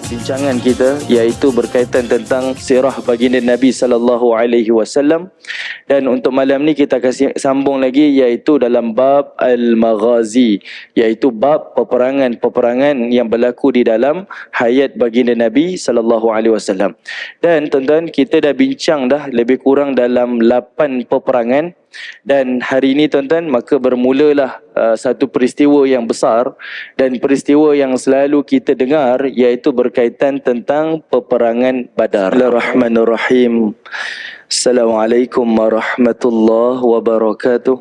Bincangan kita iaitu berkaitan tentang sirah baginda Nabi sallallahu alaihi wasallam, dan untuk malam ni kita akan sambung lagi iaitu dalam bab al-maghazi, iaitu bab peperangan-peperangan yang berlaku di dalam hayat baginda Nabi sallallahu alaihi wasallam. Dan tuan-tuan, kita dah bincang dah lebih kurang dalam 8 peperangan. Dan hari ini tuan-tuan, maka bermulalah satu peristiwa yang besar, dan peristiwa yang selalu kita dengar iaitu berkaitan tentang peperangan Badar. Bismillahirrahmanirrahim. Assalamualaikum warahmatullahi wabarakatuh.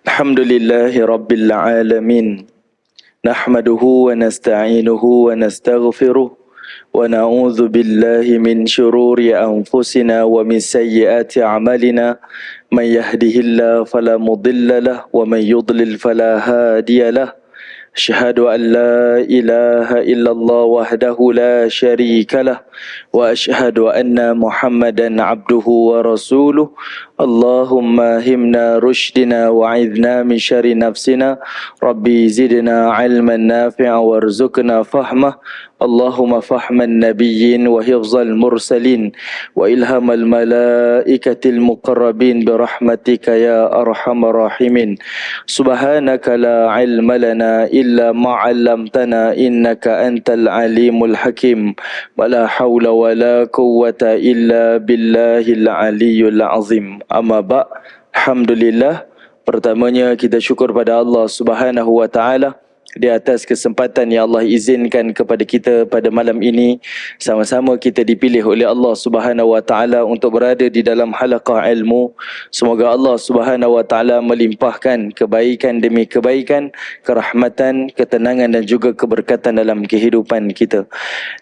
Alhamdulillahi rabbil alamin. Nahmaduhu wa nasta'inuhu wa nastaghfiruh. ونعوذ بالله من شرور أنفسنا ومن سيئات أعمالنا من يهده الله فلا مضل له ومن يضلل فلا هادي له أشهد أن لا إله إلا الله وحده لا شريك له وأشهد أن محمدا عبده ورسوله اللهم همنا رشدنا وعذنا من شر نفسنا ربي زدنا علما نافعا وارزقنا فهمه اللهم فهم النبيين وحفظ المرسلين وإلهام الملائكة المقربين برحمتك يا أرحم الراحمين سبحانك لا علم لنا إلا ما علمتنا إنك أنت العليم الحكيم ولا حول ولا قوة إلا بالله العلي العظيم. Amma ba', alhamdulillah. Pertamanya kita syukur pada Allah Subhanahu wa taala di atas kesempatan yang Allah izinkan kepada kita pada malam ini. Sama-sama kita dipilih oleh Allah Subhanahu wa taala untuk berada di dalam halaqah ilmu. Semoga Allah Subhanahu wa taala melimpahkan kebaikan demi kebaikan, kerahmatan, ketenangan dan juga keberkatan dalam kehidupan kita.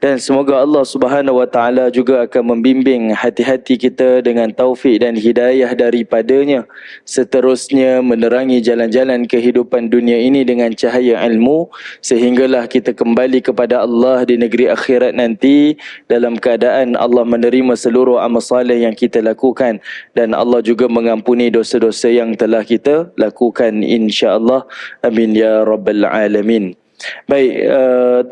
Dan semoga Allah Subhanahu wa taala juga akan membimbing hati-hati kita dengan taufik dan hidayah daripadanya, seterusnya menerangi jalan-jalan kehidupan dunia ini dengan cahaya ilmu, sehinggalah kita kembali kepada Allah di negeri akhirat nanti dalam keadaan Allah menerima seluruh amal saleh yang kita lakukan, dan Allah juga mengampuni dosa-dosa yang telah kita lakukan, insya-Allah. Amin ya rabbal alamin. Baik,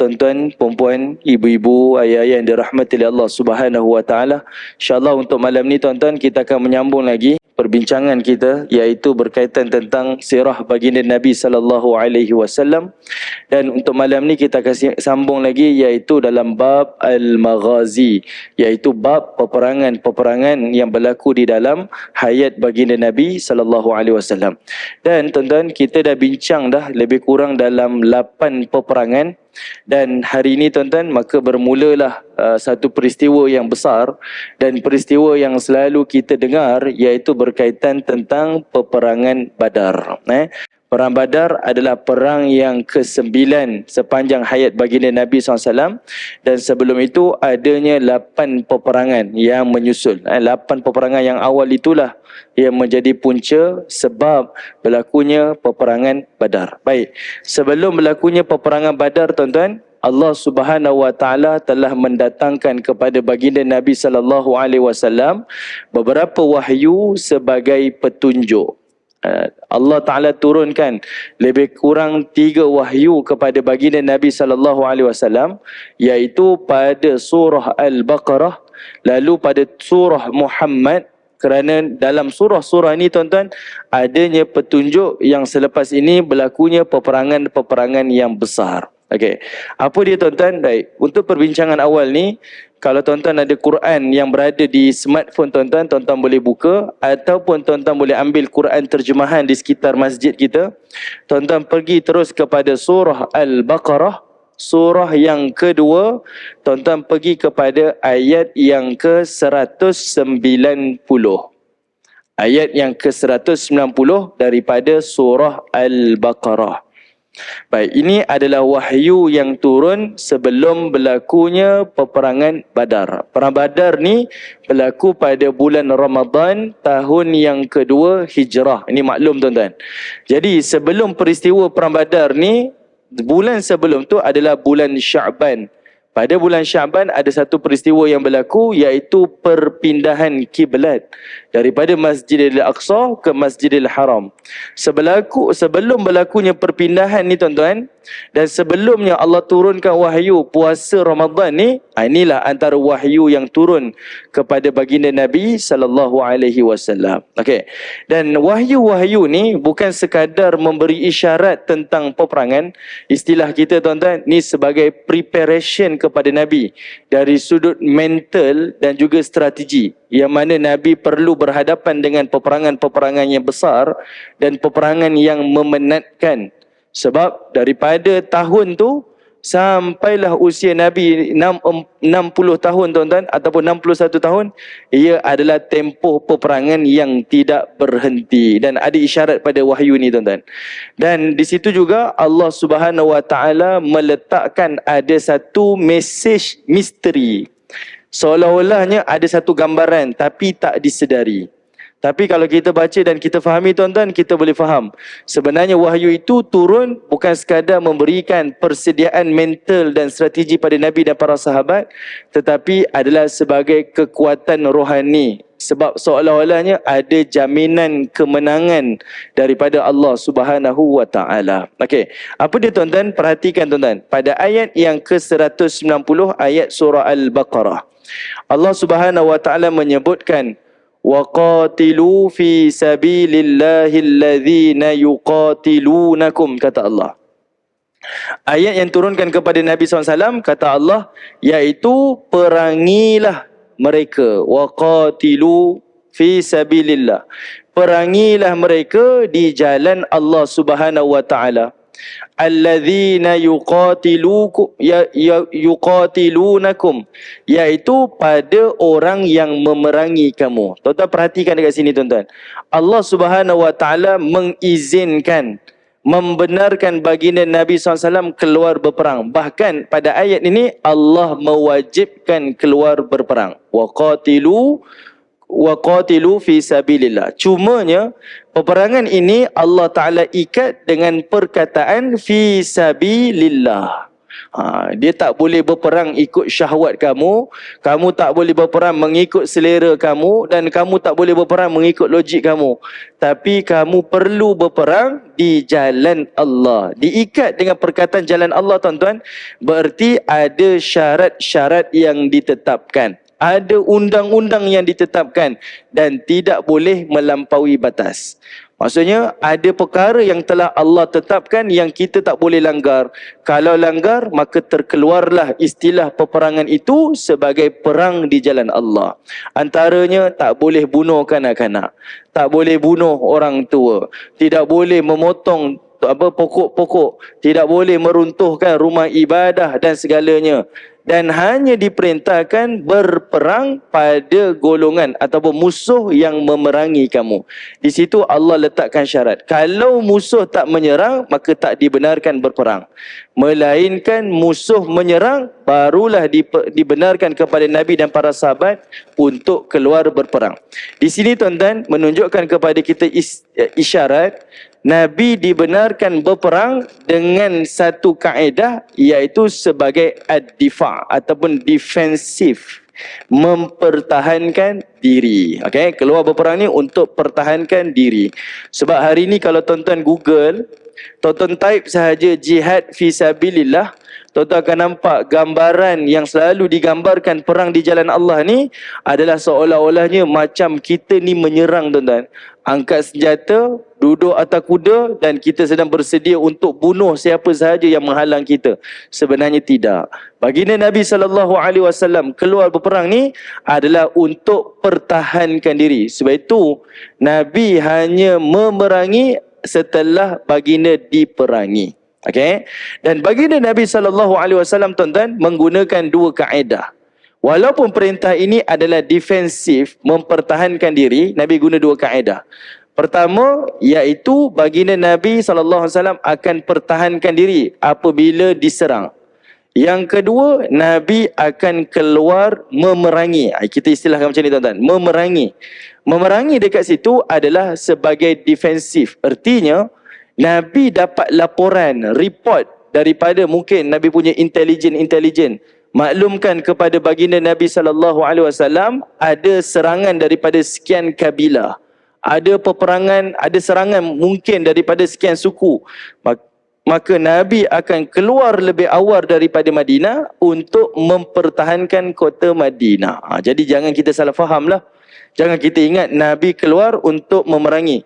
tuan-tuan, puan-puan, ibu-ibu, ayah-ayah yang dirahmati oleh Allah Subhanahu wa taala, insya-Allah untuk malam ni tuan-tuan kita akan menyambung lagi perbincangan kita iaitu berkaitan tentang sirah baginda Nabi sallallahu alaihi wasallam. Dan untuk malam ni kita akan sambung lagi iaitu dalam bab al-maghazi, iaitu bab peperangan-peperangan yang berlaku di dalam hayat baginda Nabi sallallahu alaihi wasallam. Dan tuan-tuan, kita dah bincang dah lebih kurang dalam 8 peperangan. Dan hari ini tuan-tuan, maka bermulalah satu peristiwa yang besar, dan peristiwa yang selalu kita dengar iaitu berkaitan tentang peperangan Badar. Perang Badar adalah perang yang ke-9 sepanjang hayat baginda Nabi SAW. Dan sebelum itu adanya 8 peperangan yang menyusul. 8 peperangan yang awal itulah yang menjadi punca sebab berlakunya peperangan Badar. Baik, sebelum berlakunya peperangan Badar tuan-tuan, Allah Subhanahu wa taala telah mendatangkan kepada baginda Nabi sallallahu alaihi wasallam beberapa wahyu sebagai petunjuk. Allah Ta'ala turunkan lebih kurang 3 wahyu kepada baginda Nabi sallallahu alaihi wasallam, iaitu pada surah Al-Baqarah, lalu pada surah Muhammad. Kerana dalam surah-surah ini tuan-tuan adanya petunjuk yang selepas ini berlakunya peperangan-peperangan yang besar. Okey. Apa dia tuan-tuan? Baik, untuk perbincangan awal ni, kalau tuan-tuan ada Quran yang berada di smartphone tuan-tuan, tuan-tuan boleh buka, ataupun tuan-tuan boleh ambil Quran terjemahan di sekitar masjid kita. Tuan-tuan pergi terus kepada surah Al-Baqarah, surah yang kedua, tuan-tuan pergi kepada ayat yang ke-190. Ayat yang ke-190 daripada surah Al-Baqarah. Baik, ini adalah wahyu yang turun sebelum berlakunya peperangan Badar. Perang Badar ni berlaku pada bulan Ramadan tahun yang kedua Hijrah. Ini maklum tuan-tuan. Jadi sebelum peristiwa Perang Badar ni, bulan sebelum tu adalah bulan Sya'ban. Pada bulan Sya'ban ada satu peristiwa yang berlaku, iaitu perpindahan kiblat. daripada Masjidil Aqsa ke Masjidil Haram. Sebelum berlakunya perpindahan ni tuan-tuan, dan sebelumnya Allah turunkan wahyu puasa Ramadan ni, inilah antara wahyu yang turun kepada baginda Nabi sallallahu alaihi wasallam. Okey. Dan wahyu-wahyu ni bukan sekadar memberi isyarat tentang peperangan. Istilah kita tuan-tuan ni sebagai preparation kepada Nabi dari sudut mental dan juga strategi, yang mana Nabi perlu berhadapan dengan peperangan-peperangan yang besar dan peperangan yang memenatkan. Sebab daripada tahun tu sampailah usia Nabi 60 tahun tuan-tuan, ataupun 61 tahun, ia adalah tempoh peperangan yang tidak berhenti. Dan ada isyarat pada wahyu ni tuan-tuan. Dan di situ juga Allah Subhanahu Wa Taala meletakkan ada satu message misteri. Seolah-olahnya ada satu gambaran tapi tak disedari. Tapi kalau kita baca dan kita fahami tuan-tuan, kita boleh faham. Sebenarnya wahyu itu turun bukan sekadar memberikan persediaan mental dan strategi pada Nabi dan para sahabat, tetapi adalah sebagai kekuatan rohani. Sebab seolah-olahnya ada jaminan kemenangan daripada Allah Subhanahu Wa Taala. Okey, apa dia tuan-tuan? Perhatikan tuan-tuan. Pada ayat yang ke-190 ayat surah Al-Baqarah, Allah Subhanahu Wa Taala menyebutkan وَقَاتِلُوا فِي سَبِيلِ اللَّهِ الَّذِينَ يُقَاتِلُونَكُمْ, kata Allah. Ayat yang turunkan kepada Nabi SAW, kata Allah, iaitu perangilah mereka. وَقَاتِلُوا فِي سَبِيلِ اللَّهِ, perangilah mereka di jalan Allah Subhanahu Wa Taala. Alladzina yuqatilunakum, iaitu pada orang yang memerangi kamu. Tuan-tuan perhatikan dekat sini tuan-tuan. Allah Subhanahu Wa Taala mengizinkan, membenarkan baginda Nabi SAW keluar berperang. Bahkan pada ayat ini Allah mewajibkan keluar berperang. Waqatilu fi sabilillah. Cumanya peperangan ini Allah Ta'ala ikat dengan perkataan fi sabilillah. Dia tak boleh berperang ikut syahwat kamu, kamu tak boleh berperang mengikut selera kamu, dan kamu tak boleh berperang mengikut logik kamu. Tapi kamu perlu berperang di jalan Allah. Diikat dengan perkataan jalan Allah tuan-tuan, berarti ada syarat-syarat yang ditetapkan. Ada undang-undang yang ditetapkan dan tidak boleh melampaui batas. Maksudnya ada perkara yang telah Allah tetapkan yang kita tak boleh langgar. Kalau langgar, maka terkeluarlah istilah peperangan itu sebagai perang di jalan Allah. Antaranya tak boleh bunuh kanak-kanak, tak boleh bunuh orang tua, tidak boleh memotong pokok-pokok, tidak boleh meruntuhkan rumah ibadah dan segalanya. Dan hanya diperintahkan berperang pada golongan ataupun musuh yang memerangi kamu. Di situ Allah letakkan syarat. Kalau musuh tak menyerang, maka tak dibenarkan berperang. Melainkan musuh menyerang, barulah dibenarkan kepada Nabi dan para sahabat untuk keluar berperang. Di sini tuan-tuan menunjukkan kepada kita isyarat Nabi dibenarkan berperang dengan satu kaedah, iaitu sebagai ad-difa' ataupun defensif, mempertahankan diri. Okey, keluar berperang ni untuk pertahankan diri. Sebab hari ni kalau tuan-tuan Google, tuan-tuan type sahaja jihad fi sabilillah, tuan-tuan akan nampak gambaran yang selalu digambarkan perang di jalan Allah ni adalah seolah-olahnya macam kita ni menyerang tuan-tuan. Angkat senjata, duduk atas kuda dan kita sedang bersedia untuk bunuh siapa sahaja yang menghalang kita. Sebenarnya tidak. Baginda Nabi SAW keluar berperang ni adalah untuk pertahankan diri. Sebab itu Nabi hanya memerangi setelah baginda diperangi. Okey. Dan baginda Nabi SAW tuan-tuan menggunakan dua kaedah. Walaupun perintah ini adalah defensif, mempertahankan diri, Nabi guna dua kaedah. Pertama, iaitu baginda Nabi SAW akan pertahankan diri apabila diserang. Yang kedua, Nabi akan keluar memerangi. Kita istilahkan macam ni tuan-tuan, memerangi. Memerangi dekat situ adalah sebagai defensif. Artinya, Nabi dapat laporan, report daripada mungkin Nabi punya intelijen maklumkan kepada baginda Nabi SAW ada serangan daripada sekian kabilah, ada peperangan, ada serangan mungkin daripada sekian suku, maka Nabi akan keluar lebih awal daripada Madinah untuk mempertahankan kota Madinah. Jadi jangan kita salah faham lah. Jangan kita ingat Nabi keluar untuk memerangi.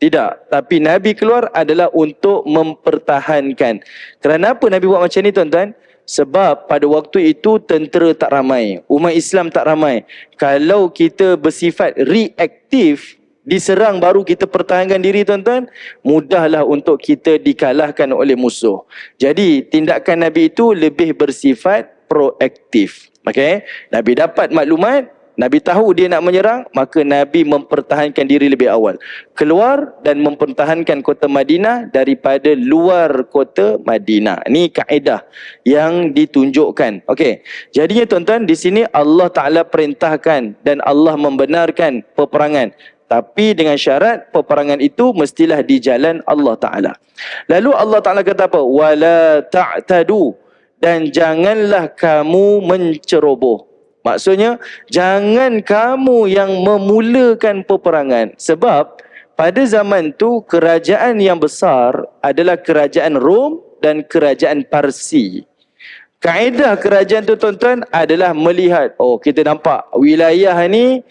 Tidak. Tapi Nabi keluar adalah untuk mempertahankan. Kerana apa Nabi buat macam ni tuan-tuan? Sebab pada waktu itu tentera tak ramai. Umat Islam tak ramai. Kalau kita bersifat reaktif, diserang baru kita pertahankan diri tuan-tuan, mudahlah untuk kita dikalahkan oleh musuh. Jadi tindakan Nabi itu lebih bersifat proaktif. Okey, Nabi dapat maklumat, Nabi tahu dia nak menyerang, maka Nabi mempertahankan diri lebih awal. Keluar dan mempertahankan kota Madinah daripada luar kota Madinah. Ini kaedah yang ditunjukkan. Okey. Jadinya tuan-tuan, di sini Allah Ta'ala perintahkan dan Allah membenarkan peperangan. Tapi dengan syarat peperangan itu mestilah di jalan Allah Ta'ala. Lalu Allah Ta'ala kata apa? Wala ta'tadu. Dan janganlah kamu menceroboh. Maksudnya, jangan kamu yang memulakan peperangan. Sebab pada zaman tu kerajaan yang besar adalah kerajaan Rom dan kerajaan Parsi. Kaedah kerajaan tu tuan-tuan adalah melihat, oh kita nampak wilayah ni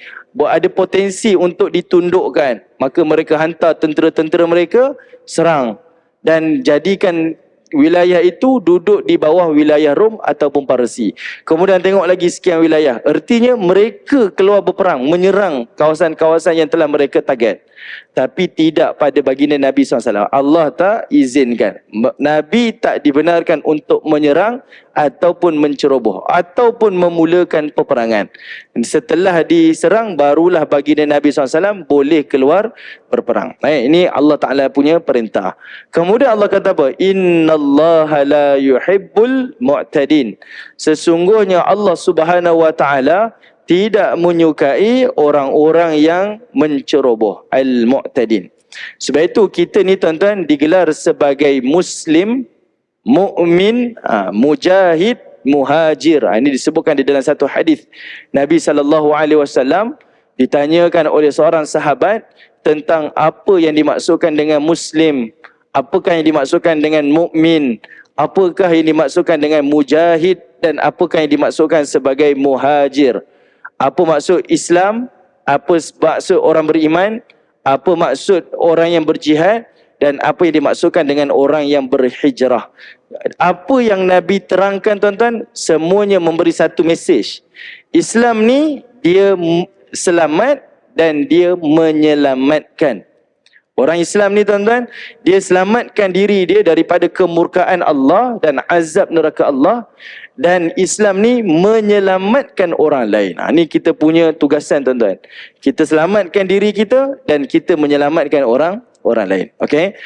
ada potensi untuk ditundukkan. Maka mereka hantar tentera-tentera mereka serang dan jadikan wilayah itu duduk di bawah wilayah Rom ataupun Parsi. Kemudian tengok lagi sekian wilayah. Artinya mereka keluar berperang, menyerang kawasan-kawasan yang telah mereka target. Tapi tidak pada baginda Nabi SAW. Allah tak izinkan. Nabi tak dibenarkan untuk menyerang ataupun menceroboh ataupun memulakan peperangan. Setelah diserang, barulah baginda Nabi SAW boleh keluar berperang. Ini Allah Ta'ala punya perintah. Kemudian Allah kata apa? Innallaha la yuhibbul mu'tadin. Sesungguhnya Allah Subhanahu Wa Ta'ala tidak menyukai orang-orang yang menceroboh, al-mu'tadin. Sebab itu kita ni tuan-tuan digelar sebagai Muslim, mukmin, mujahid, muhajir. Ini disebutkan di dalam satu hadis. Nabi SAW ditanyakan oleh seorang sahabat tentang apa yang dimaksudkan dengan Muslim, apakah yang dimaksudkan dengan mukmin, apakah yang dimaksudkan dengan mujahid, dan apakah yang dimaksudkan sebagai muhajir. Apa maksud Islam? Apa maksud orang beriman? Apa maksud orang yang berjihad? Dan apa yang dimaksudkan dengan orang yang berhijrah? Apa yang Nabi terangkan tuan-tuan, semuanya memberi satu mesej. Islam ni dia selamat dan dia menyelamatkan. Orang Islam ni tuan-tuan, dia selamatkan diri dia daripada kemurkaan Allah dan azab neraka Allah. Dan Islam ni menyelamatkan orang lain. Ini kita punya tugasan tuan-tuan. Kita selamatkan diri kita dan kita menyelamatkan orang lain. Okey?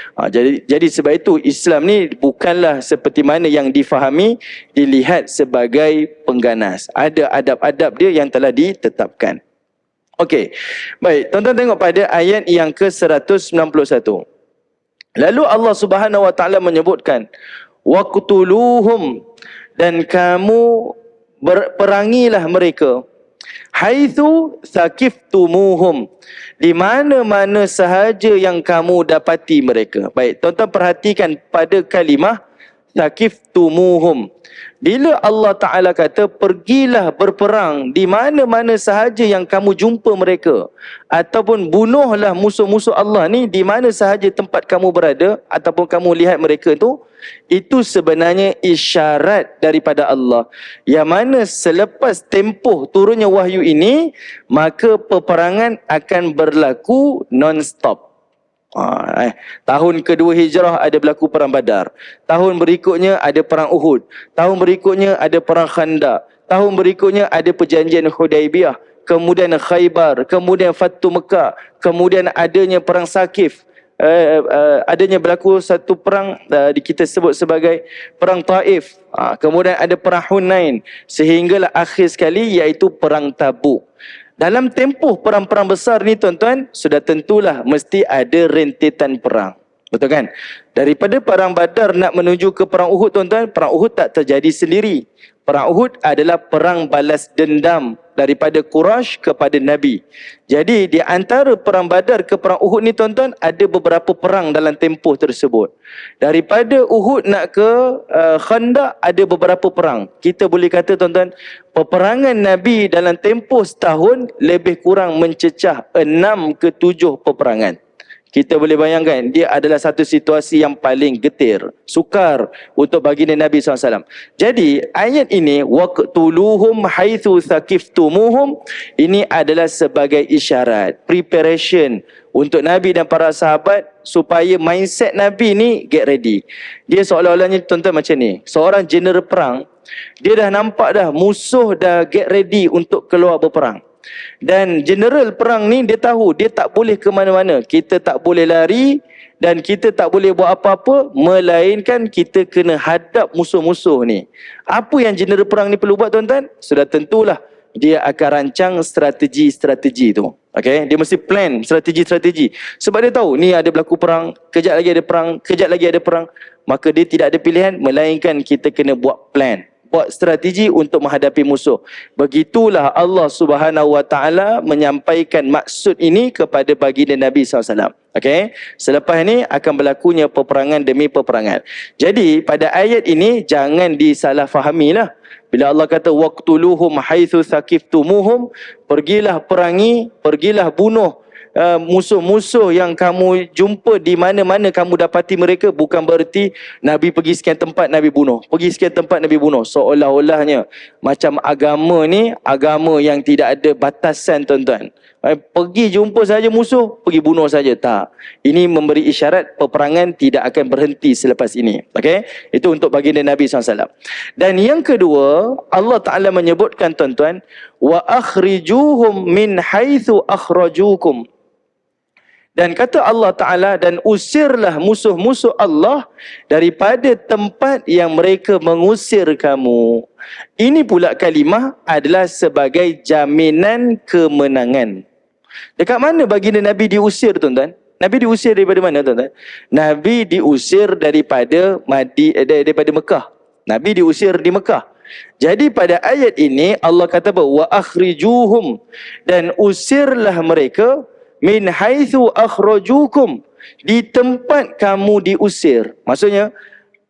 Jadi sebab itu Islam ni bukanlah seperti mana yang difahami, dilihat sebagai pengganas. Ada adab-adab dia yang telah ditetapkan. Okey. Baik, tuan-tuan tengok pada ayat yang ke-191. Lalu Allah Subhanahu Wa Ta'ala menyebutkan, waqtuluhum, dan kamu perangilah mereka, haitsu saqiftumuhum, di mana-mana sahaja yang kamu dapati mereka. Baik, tuan-tuan perhatikan pada kalimah saqiftumuhum. Bila Allah Ta'ala kata pergilah berperang di mana-mana sahaja yang kamu jumpa mereka, ataupun bunuhlah musuh-musuh Allah ni di mana sahaja tempat kamu berada ataupun kamu lihat mereka itu sebenarnya isyarat daripada Allah, yang mana selepas tempoh turunnya wahyu ini, maka peperangan akan berlaku non-stop. Tahun kedua hijrah ada berlaku perang Badar. Tahun berikutnya ada perang Uhud. Tahun berikutnya ada perang Khandaq. Tahun berikutnya ada perjanjian Hudaibiyah. Kemudian Khaybar. Kemudian Fatu Mekah. Kemudian adanya perang Saqif. Adanya berlaku satu perang kita sebut sebagai perang Taif. Kemudian ada perang Hunain. Sehinggalah akhir sekali iaitu perang Tabuk. Dalam tempoh perang-perang besar ni tuan-tuan, sudah tentulah mesti ada rentetan perang. Betul kan? Daripada perang Badar nak menuju ke perang Uhud tuan-tuan, perang Uhud tak terjadi sendiri. Perang Uhud adalah perang balas dendam daripada Quraisy kepada Nabi. Jadi di antara perang Badar ke perang Uhud ni tuan-tuan, ada beberapa perang dalam tempoh tersebut. Daripada Uhud nak ke Khandaq ada beberapa perang. Kita boleh kata tuan-tuan, peperangan Nabi dalam tempoh setahun lebih kurang mencecah 6 ke 7 peperangan. Kita boleh bayangkan, dia adalah satu situasi yang paling getir, sukar untuk baginda Nabi SAW. Jadi, ayat ini, waqtuluhum haitsu thaqiftumuhum, ini adalah sebagai isyarat, preparation untuk Nabi dan para sahabat supaya mindset Nabi ni get ready. Dia seolah-olahnya tuan-tuan macam ni, seorang general perang, dia dah nampak dah musuh dah get ready untuk keluar berperang. Dan general perang ni dia tahu dia tak boleh ke mana-mana. Kita tak boleh lari dan kita tak boleh buat apa-apa melainkan kita kena hadap musuh-musuh ni. Apa yang general perang ni perlu buat tuan-tuan? Sudah tentulah dia akan rancang strategi-strategi tu. Okay? Dia mesti plan strategi-strategi. Sebab dia tahu ni ada berlaku perang, kejap lagi ada perang, kejap lagi ada perang. Maka dia tidak ada pilihan melainkan kita kena buat plan, buat strategi untuk menghadapi musuh. Begitulah Allah Subhanahu Wa Taala menyampaikan maksud ini kepada baginda Nabi SAW. Okay? Selepas ini akan berlakunya peperangan demi peperangan. Jadi pada ayat ini jangan disalahfahamilah. Bila Allah kata waqtuluhum haitsu thaqiftumuhum, pergilah perangi, pergilah bunuh musuh-musuh yang kamu jumpa di mana-mana kamu dapati mereka, bukan bererti Nabi pergi sekian tempat Nabi bunuh, pergi sekian tempat Nabi bunuh. Seolah-olahnya macam agama ni agama yang tidak ada batasan tuan-tuan. Pergi jumpa saja musuh, pergi bunuh saja. Tak. Ini memberi isyarat peperangan tidak akan berhenti selepas ini. Okey? Itu untuk baginda Nabi SAW. Dan yang kedua, Allah Ta'ala menyebutkan tuan-tuan, wa akhrijuhum min haitsu akhrajukum. Dan kata Allah Ta'ala, dan usirlah musuh-musuh Allah daripada tempat yang mereka mengusir kamu. Ini pula kalimah adalah sebagai jaminan kemenangan. Dekat mana baginda Nabi diusir tuan-tuan? Nabi diusir daripada mana tuan-tuan? Nabi diusir daripada Mekah. Nabi diusir di Mekah. Jadi pada ayat ini Allah kata wa akhrijuhum, dan usirlah mereka min haitsu akhrajukum, di tempat kamu diusir. Maksudnya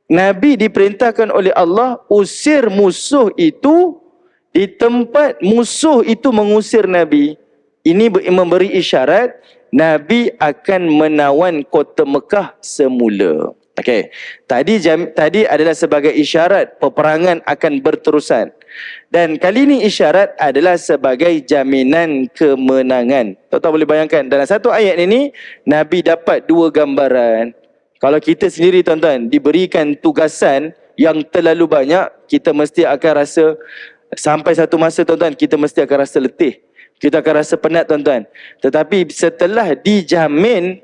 Nabi diperintahkan oleh Allah usir musuh itu di tempat musuh itu mengusir Nabi. Ini memberi isyarat Nabi akan menawan kota Mekah semula. Okey. Tadi adalah sebagai isyarat peperangan akan berterusan. Dan kali ini isyarat adalah sebagai jaminan kemenangan. Tuan-tuan boleh bayangkan dalam satu ayat ini Nabi dapat dua gambaran. Kalau kita sendiri tuan-tuan diberikan tugasan yang terlalu banyak, kita mesti akan rasa sampai satu masa tuan-tuan kita mesti akan rasa letih. Kita akan rasa penat tuan-tuan. Tetapi setelah dijamin,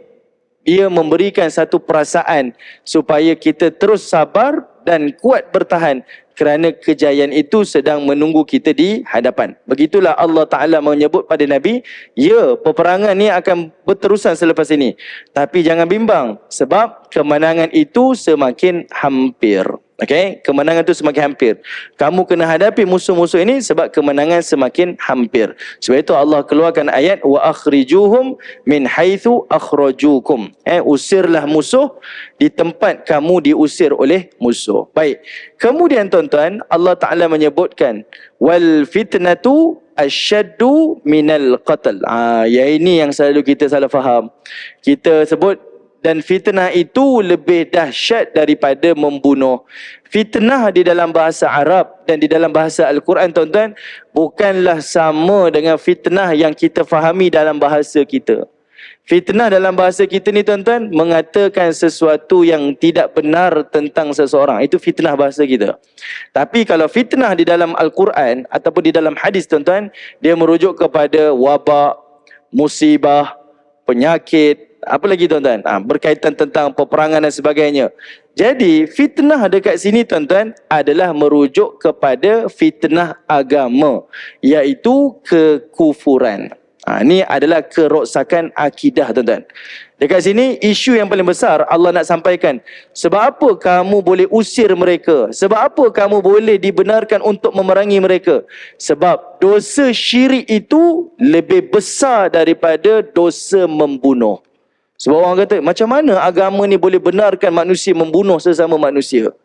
ia memberikan satu perasaan supaya kita terus sabar dan kuat bertahan kerana kejayaan itu sedang menunggu kita di hadapan. Begitulah Allah Ta'ala menyebut pada Nabi, ya, peperangan ni akan berterusan selepas ini. Tapi jangan bimbang sebab kemenangan itu semakin hampir. Okey, kemenangan itu semakin hampir. Kamu kena hadapi musuh-musuh ini sebab kemenangan semakin hampir. Sebab itu Allah keluarkan ayat wa akhrijuhum min haitsu akhrajukum. Usirlah musuh di tempat kamu diusir oleh musuh. Baik. Kemudian tuan-tuan, Allah Taala menyebutkan wal fitnatu asyaddu minal qatl. Yang ini yang selalu kita salah faham. Kita sebut dan fitnah itu lebih dahsyat daripada membunuh. Fitnah di dalam bahasa Arab dan di dalam bahasa Al-Quran tuan-tuan bukanlah sama dengan fitnah yang kita fahami dalam bahasa kita. Fitnah dalam bahasa kita ni tuan-tuan mengatakan sesuatu yang tidak benar tentang seseorang. Itu fitnah bahasa kita. Tapi kalau fitnah di dalam Al-Quran ataupun di dalam hadis tuan-tuan, dia merujuk kepada wabak, musibah, penyakit, apa lagi tuan-tuan? Berkaitan tentang peperangan dan sebagainya. Jadi fitnah dekat sini tuan-tuan adalah merujuk kepada fitnah agama, iaitu kekufuran. Ini adalah keroksakan akidah, tuan-tuan. Dekat sini, isu yang paling besar Allah nak sampaikan. Sebab apa kamu boleh usir mereka? Sebab apa kamu boleh dibenarkan untuk memerangi mereka? Sebab dosa syirik itu lebih besar daripada dosa membunuh. Sebab orang kata, macam mana agama ni boleh benarkan manusia membunuh sesama manusia?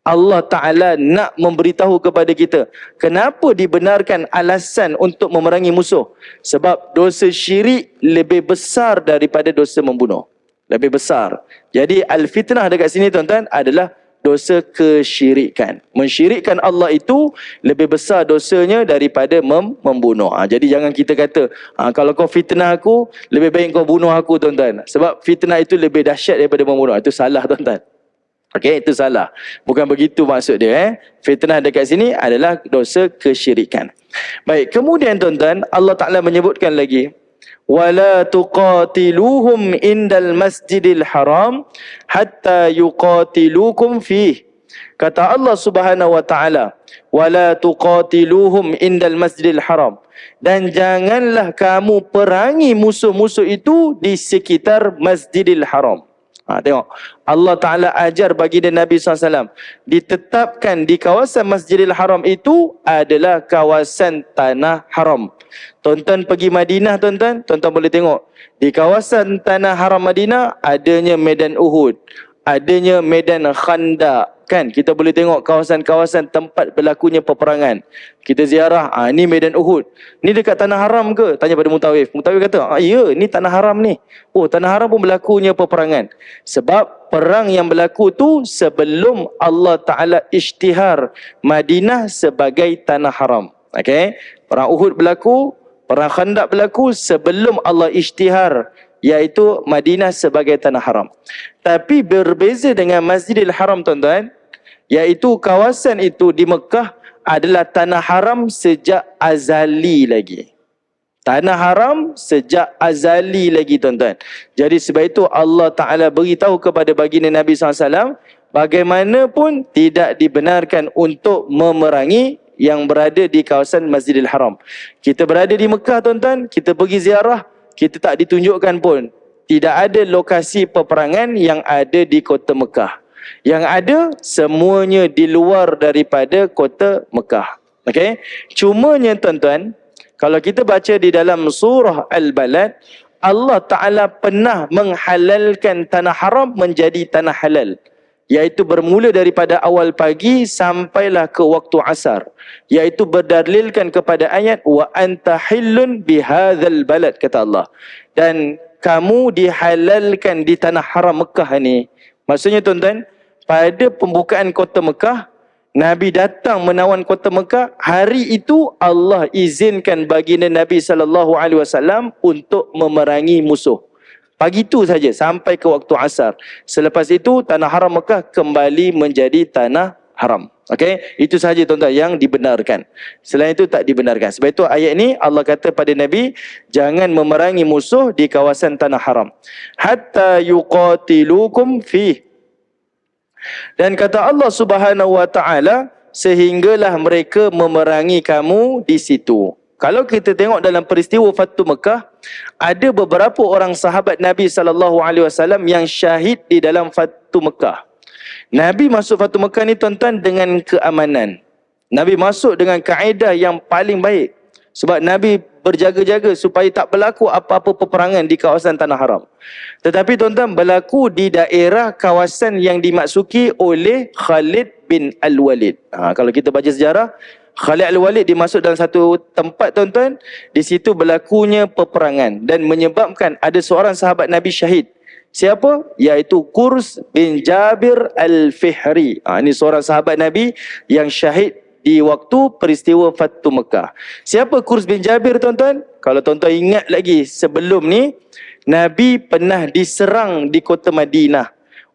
Allah Ta'ala nak memberitahu kepada kita kenapa dibenarkan alasan untuk memerangi musuh. Sebab dosa syirik lebih besar daripada dosa membunuh. Lebih besar. Jadi al-fitnah dekat sini, tuan-tuan, adalah dosa kesyirikan. Mensyirikkan Allah itu lebih besar dosanya daripada membunuh. Jadi jangan kita kata, kalau kau fitnah aku, lebih baik kau bunuh aku, tuan-tuan. Sebab fitnah itu lebih dahsyat daripada membunuh. Itu salah, tuan-tuan. Okey, itu salah. Bukan begitu maksud dia. Fitnah dekat sini adalah dosa kesyirikan. Baik, kemudian tuan-tuan, Allah Ta'ala menyebutkan lagi, wala tuqatiluhum indal masjidil haram hatta yuqatilukum fih. Kata Allah Subhanahu wa Ta'ala, wala tuqatiluhum indal masjidil haram. Dan janganlah kamu perangi musuh-musuh itu di sekitar Masjidil Haram. Tengok, Allah Ta'ala ajar baginda Nabi SAW, ditetapkan di kawasan Masjidil Haram itu adalah kawasan tanah haram. Tuan-tuan pergi Madinah, tuan-tuan boleh tengok, di kawasan tanah haram Madinah adanya Medan Uhud, adanya Medan Khandaq. Kan kita boleh tengok kawasan-kawasan tempat berlakunya peperangan. Kita ziarah, ni Medan Uhud. Ni dekat tanah haram ke? Tanya pada Mutawif. Mutawif kata, ya, ni tanah haram ni. Oh, tanah haram pun berlakunya peperangan. Sebab perang yang berlaku tu sebelum Allah Ta'ala isytihar Madinah sebagai tanah haram. Okey? Perang Uhud berlaku, perang Khandaq berlaku sebelum Allah isytihar, iaitu Madinah sebagai tanah haram. Tapi berbeza dengan Masjidil Haram, tuan-tuan, iaitu kawasan itu di Mekah adalah tanah haram sejak azali lagi. Tanah haram sejak azali lagi, tuan-tuan. Jadi sebab itu Allah Ta'ala beritahu kepada baginda Nabi SAW, bagaimanapun tidak dibenarkan untuk memerangi yang berada di kawasan Masjidil Haram. Kita berada di Mekah, tuan-tuan, kita pergi ziarah, kita tak ditunjukkan pun. Tidak ada lokasi peperangan yang ada di kota Mekah. Yang ada semuanya di luar daripada kota Mekah. Okey? Cumanya, tuan-tuan, kalau kita baca di dalam surah Al-Balad, Allah Ta'ala pernah menghalalkan tanah haram menjadi tanah halal. Iaitu bermula daripada awal pagi sampailah ke waktu asar. Iaitu berdalilkan kepada ayat, wa anta hillun bihadzal balad, kata Allah. Dan kamu dihalalkan di tanah haram Mekah ni. Maksudnya, tuan-tuan, pada pembukaan kota Mekah, Nabi datang menawan kota Mekah. Hari itu Allah izinkan baginda Nabi SAW untuk memerangi musuh. Pagi itu saja sampai ke waktu asar. Selepas itu tanah haram Mekah kembali menjadi tanah haram. Okey, itu saja, tuan-tuan, yang dibenarkan. Selain itu tak dibenarkan. Sebab itu ayat ini Allah kata pada Nabi, jangan memerangi musuh di kawasan tanah haram hatta yuqatilukum fih. Dan kata Allah Subhanahu wa Ta'ala, sehinggalah mereka memerangi kamu di situ. Kalau kita tengok dalam peristiwa Fathu Mekah, ada beberapa orang sahabat Nabi SAW yang syahid di dalam Fathu Mekah. Nabi masuk Fathu Mekah ni, tuan-tuan, dengan keamanan. Nabi masuk dengan kaedah yang paling baik. Sebab Nabi berjaga-jaga supaya tak berlaku apa-apa peperangan di kawasan tanah haram. Tetapi, tuan-tuan, berlaku di daerah kawasan yang dimasuki oleh Khalid bin Al-Walid. Kalau kita baca sejarah, Khalid Al-Walid dimasuk dalam satu tempat, tuan-tuan. Di situ berlakunya peperangan dan menyebabkan ada seorang sahabat Nabi syahid. Siapa? Iaitu Qurs bin Jabir Al-Fihri. Ini seorang sahabat Nabi yang syahid di waktu peristiwa Fathu Mekah. Siapa Qurs bin Jabir, tuan-tuan? Kalau tuan-tuan ingat lagi, sebelum ni Nabi pernah diserang di kota Madinah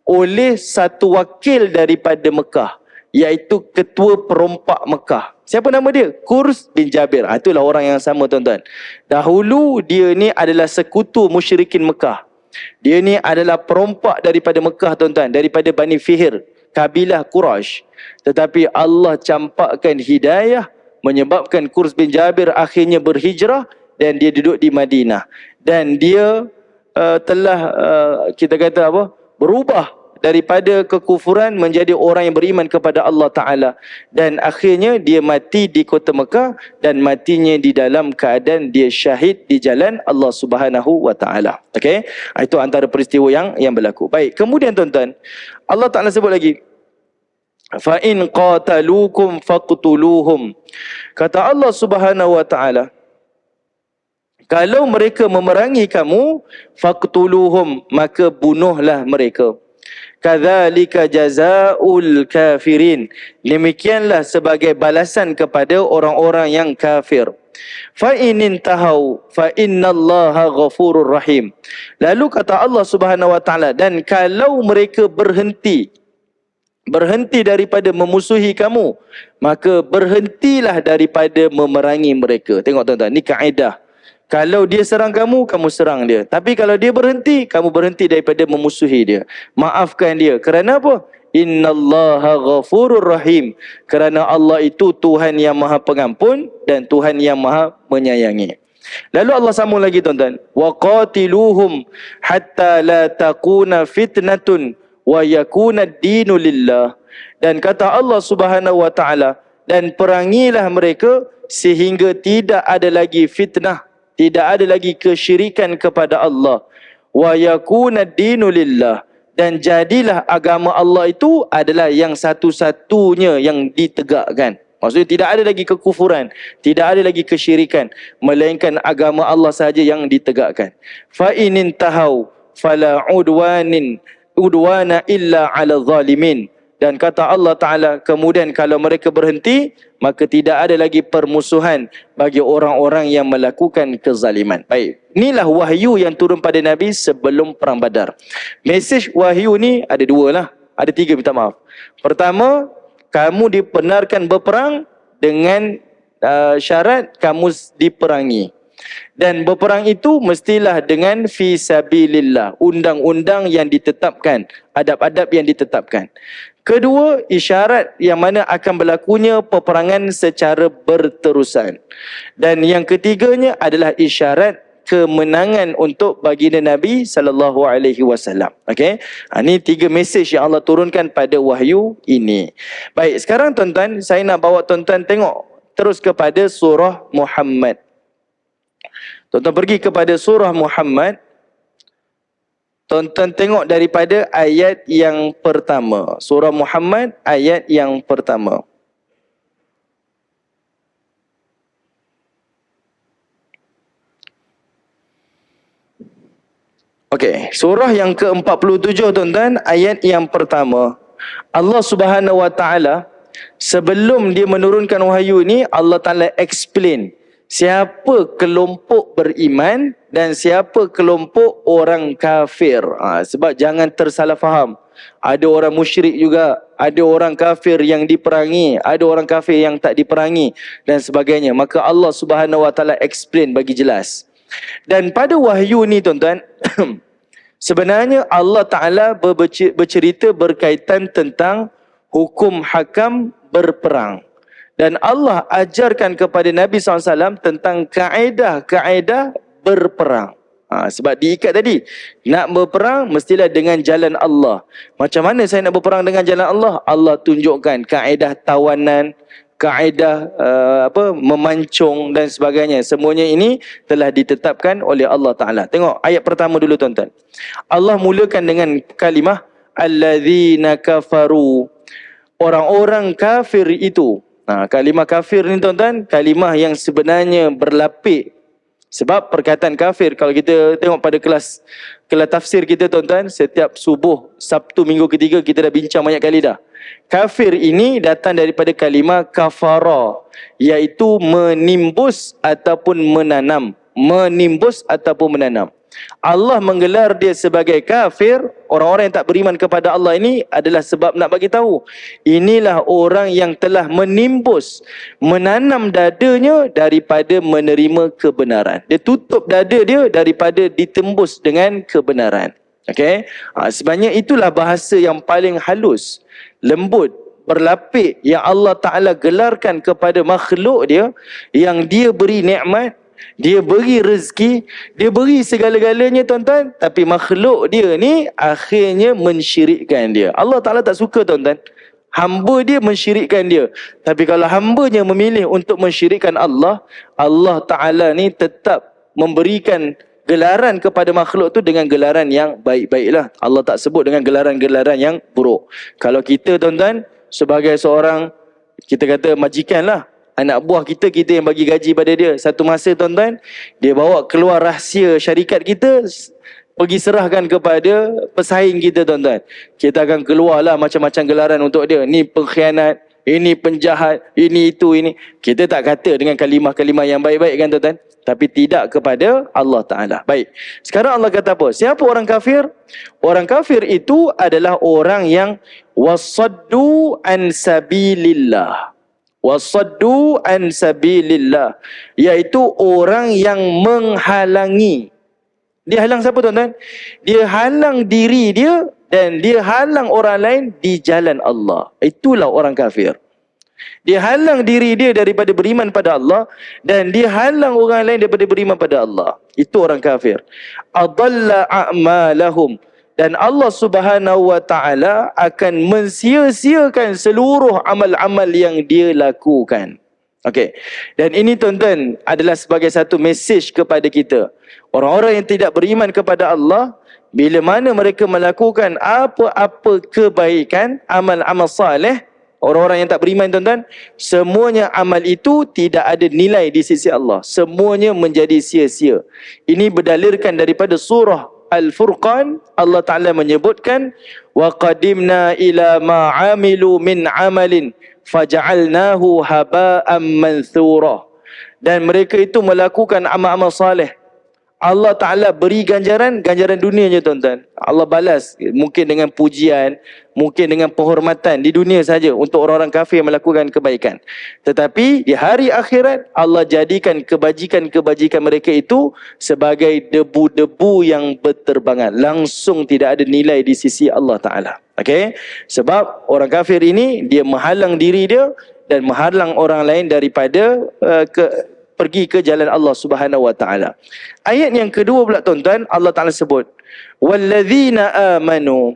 oleh satu wakil daripada Mekah, iaitu ketua perompak Mekah. Siapa nama dia? Qurs bin Jabir. Itulah orang yang sama, tuan-tuan. Dahulu dia ni adalah sekutu musyrikin Mekah. Dia ni adalah perompak daripada Mekah, tuan-tuan, daripada Bani Fihr, kabilah Quraisy. Tetapi Allah campakkan hidayah, menyebabkan Qurs bin Jabir akhirnya berhijrah. dan dia duduk di Madinah. Dan dia telah kita kata apa? Berubah daripada kekufuran menjadi orang yang beriman kepada Allah Ta'ala. Dan akhirnya dia mati di kota Mekah dan matinya di dalam keadaan dia syahid di jalan Allah Subhanahu Wa Ta'ala. Okay? Itu antara peristiwa yang berlaku. Baik, kemudian tuan-tuan, Allah Ta'ala sebut lagi, fa in qataluukum faqtuluhum. Kata Allah Subhanahu Wa Ta'ala, kalau mereka memerangi kamu, faqtuluhum, maka bunuhlah mereka. Kadzalika jazaa'ul kafirin. Demikianlah sebagai balasan kepada orang-orang yang kafir. Fa in intahau fa innallaha ghafurur rahim. Lalu kata Allah Subhanahu Wa Ta'ala, dan kalau mereka berhenti daripada memusuhi kamu, maka berhentilah daripada memerangi mereka. Tengok tuan-tuan, ni kaedah. Kalau dia serang kamu, kamu serang dia. Tapi kalau dia berhenti, kamu berhenti daripada memusuhi dia. Maafkan dia. Kerana apa? Innallaha ghafurur rahim. Kerana Allah itu Tuhan yang Maha Pengampun dan Tuhan yang Maha Menyayangi. Lalu Allah sambung lagi tuan-tuan. Wa qatiluhum hatta la takuna fitnatun wa yakuna ad-dinu lillah. Dan kata Allah Subhanahu Wa Ta'ala, dan perangilah mereka sehingga tidak ada lagi fitnah, tidak ada lagi kesyirikan kepada Allah. Wa yakuna ad-dinu lillah. Dan jadilah agama Allah itu adalah yang satu-satunya yang ditegakkan. Maksudnya tidak ada lagi kekufuran, tidak ada lagi kesyirikan, melainkan agama Allah sahaja yang ditegakkan. Fa in intahau fala udwana illa 'ala zalimin. Dan kata Allah Ta'ala, kemudian kalau mereka berhenti, maka tidak ada lagi permusuhan bagi orang-orang yang melakukan kezaliman. Baik, inilah wahyu yang turun pada Nabi sebelum Perang Badar. Mesej wahyu ni ada dua lah. Ada tiga, minta maaf. Pertama, kamu dibenarkan berperang dengan syarat kamu diperangi. Dan berperang itu mestilah dengan fi sabilillah, undang-undang yang ditetapkan, adab-adab yang ditetapkan. Kedua, isyarat yang mana akan berlakunya peperangan secara berterusan. Dan yang ketiganya adalah isyarat kemenangan untuk baginda Nabi sallallahu alaihi wasallam. Okey. Ini tiga mesej yang Allah turunkan pada wahyu ini. Baik, sekarang tuan-tuan, saya nak bawa tuan-tuan tengok terus kepada surah Muhammad. Tuan-tuan pergi kepada surah Muhammad. Tuan-tuan tengok daripada ayat yang pertama. Surah Muhammad ayat yang pertama. Okey, surah yang ke-47 tuan-tuan, ayat yang pertama. Allah Subhanahu Wa Ta'ala sebelum dia menurunkan wahyu ni, Allah Ta'ala explain siapa kelompok beriman dan siapa kelompok orang kafir. Sebab jangan tersalah faham. Ada orang musyrik juga, ada orang kafir yang diperangi, ada orang kafir yang tak diperangi dan sebagainya. Maka Allah Subhanahu Wa Ta'ala explain bagi jelas. Dan pada wahyu ni tuan-tuan, sebenarnya Allah Ta'ala bercerita berkaitan tentang hukum hakam berperang. Dan Allah ajarkan kepada Nabi SAW tentang kaedah-kaedah berperang. Sebab diikat tadi, nak berperang mestilah dengan jalan Allah. Macam mana saya nak berperang dengan jalan Allah? Allah tunjukkan kaedah tawanan, kaedah memancung dan sebagainya. Semuanya ini telah ditetapkan oleh Allah Ta'ala. Tengok ayat pertama dulu tuan-tuan. Allah mulakan dengan kalimah alladzina kafaru. Orang-orang kafir itu. Kalimah kafir ni tuan-tuan, kalimah yang sebenarnya berlapik. Sebab perkataan kafir, kalau kita tengok pada kelas tafsir kita tuan-tuan, setiap subuh Sabtu minggu ketiga kita dah bincang banyak kali dah. Kafir ini datang daripada kalimah kafara, iaitu menimbus ataupun menanam. Menimbus ataupun menanam. Allah menggelar dia sebagai kafir. Orang-orang yang tak beriman kepada Allah ini adalah sebab nak bagi tahu, inilah orang yang telah menimbus, menanam dadanya daripada menerima kebenaran. Dia tutup dada dia daripada ditembus dengan kebenaran. Okey? Sebenarnya itulah bahasa yang paling halus, lembut, berlapik yang Allah Ta'ala gelarkan kepada makhluk dia, yang dia beri nikmat, dia beri rezeki, dia beri segala-galanya tuan-tuan, tapi makhluk dia ni akhirnya mensyirikkan dia. Allah Ta'ala tak suka tuan-tuan. Hamba dia mensyirikkan dia. Tapi kalau hambanya memilih untuk mensyirikkan Allah, Allah Ta'ala ni tetap memberikan gelaran kepada makhluk tu dengan gelaran yang baik-baiklah. Allah tak sebut dengan gelaran-gelaran yang buruk. Kalau kita tuan-tuan, sebagai seorang, kita kata majikan lah, anak buah kita, kita yang bagi gaji pada dia. Satu masa tuan-tuan, dia bawa keluar rahsia syarikat kita, pergi serahkan kepada pesaing kita tuan-tuan. Kita akan keluarlah macam-macam gelaran untuk dia. Ni pengkhianat, ini penjahat, ini itu, ini. Kita tak kata dengan kalimah-kalimah yang baik-baik kan tuan-tuan. Tapi tidak kepada Allah Ta'ala. Baik. Sekarang Allah kata apa? Siapa orang kafir? Orang kafir itu adalah orang yang wasaddu an sabilillah. Wasaddu an sabilillah. Iaitu orang yang menghalangi. Dia halang siapa tuan-tuan? Dia halang diri dia dan dia halang orang lain di jalan Allah. Itulah orang kafir. Dia halang diri dia daripada beriman pada Allah dan dia halang orang lain daripada beriman pada Allah. Itu orang kafir. Adalla a'malahum. Dan Allah Subhanahu wa Ta'ala akan mensia-siakan seluruh amal-amal yang dia lakukan. Okey. Dan ini tuan-tuan adalah sebagai satu mesej kepada kita. Orang-orang yang tidak beriman kepada Allah, bila mana mereka melakukan apa-apa kebaikan, amal-amal saleh, orang-orang yang tak beriman tuan-tuan, semuanya amal itu tidak ada nilai di sisi Allah. Semuanya menjadi sia-sia. Ini berdalilkan daripada surah Al-Furqan. Allah Ta'ala menyebutkan, وَقَدِمْنَا إِلَى مَا عَمِلُوا مِنْ عَمَلٍ فَجَعَلْنَاهُ هَبَاءً مَنْثُورًا. Dan mereka itu melakukan amal-amal saleh. Allah Ta'ala beri ganjaran dunianya tuan-tuan. Allah balas mungkin dengan pujian, mungkin dengan penghormatan di dunia saja untuk orang-orang kafir yang melakukan kebaikan. Tetapi di hari akhirat Allah jadikan kebajikan-kebajikan mereka itu sebagai debu-debu yang berterbangan. Langsung tidak ada nilai di sisi Allah Ta'ala. Okey? Sebab orang kafir ini dia menghalang diri dia dan menghalang orang lain daripada pergi ke jalan Allah Subhanahu wa Ta'ala. Ayat yang kedua pula tuan-tuan, Allah Ta'ala sebut walladzina amanu.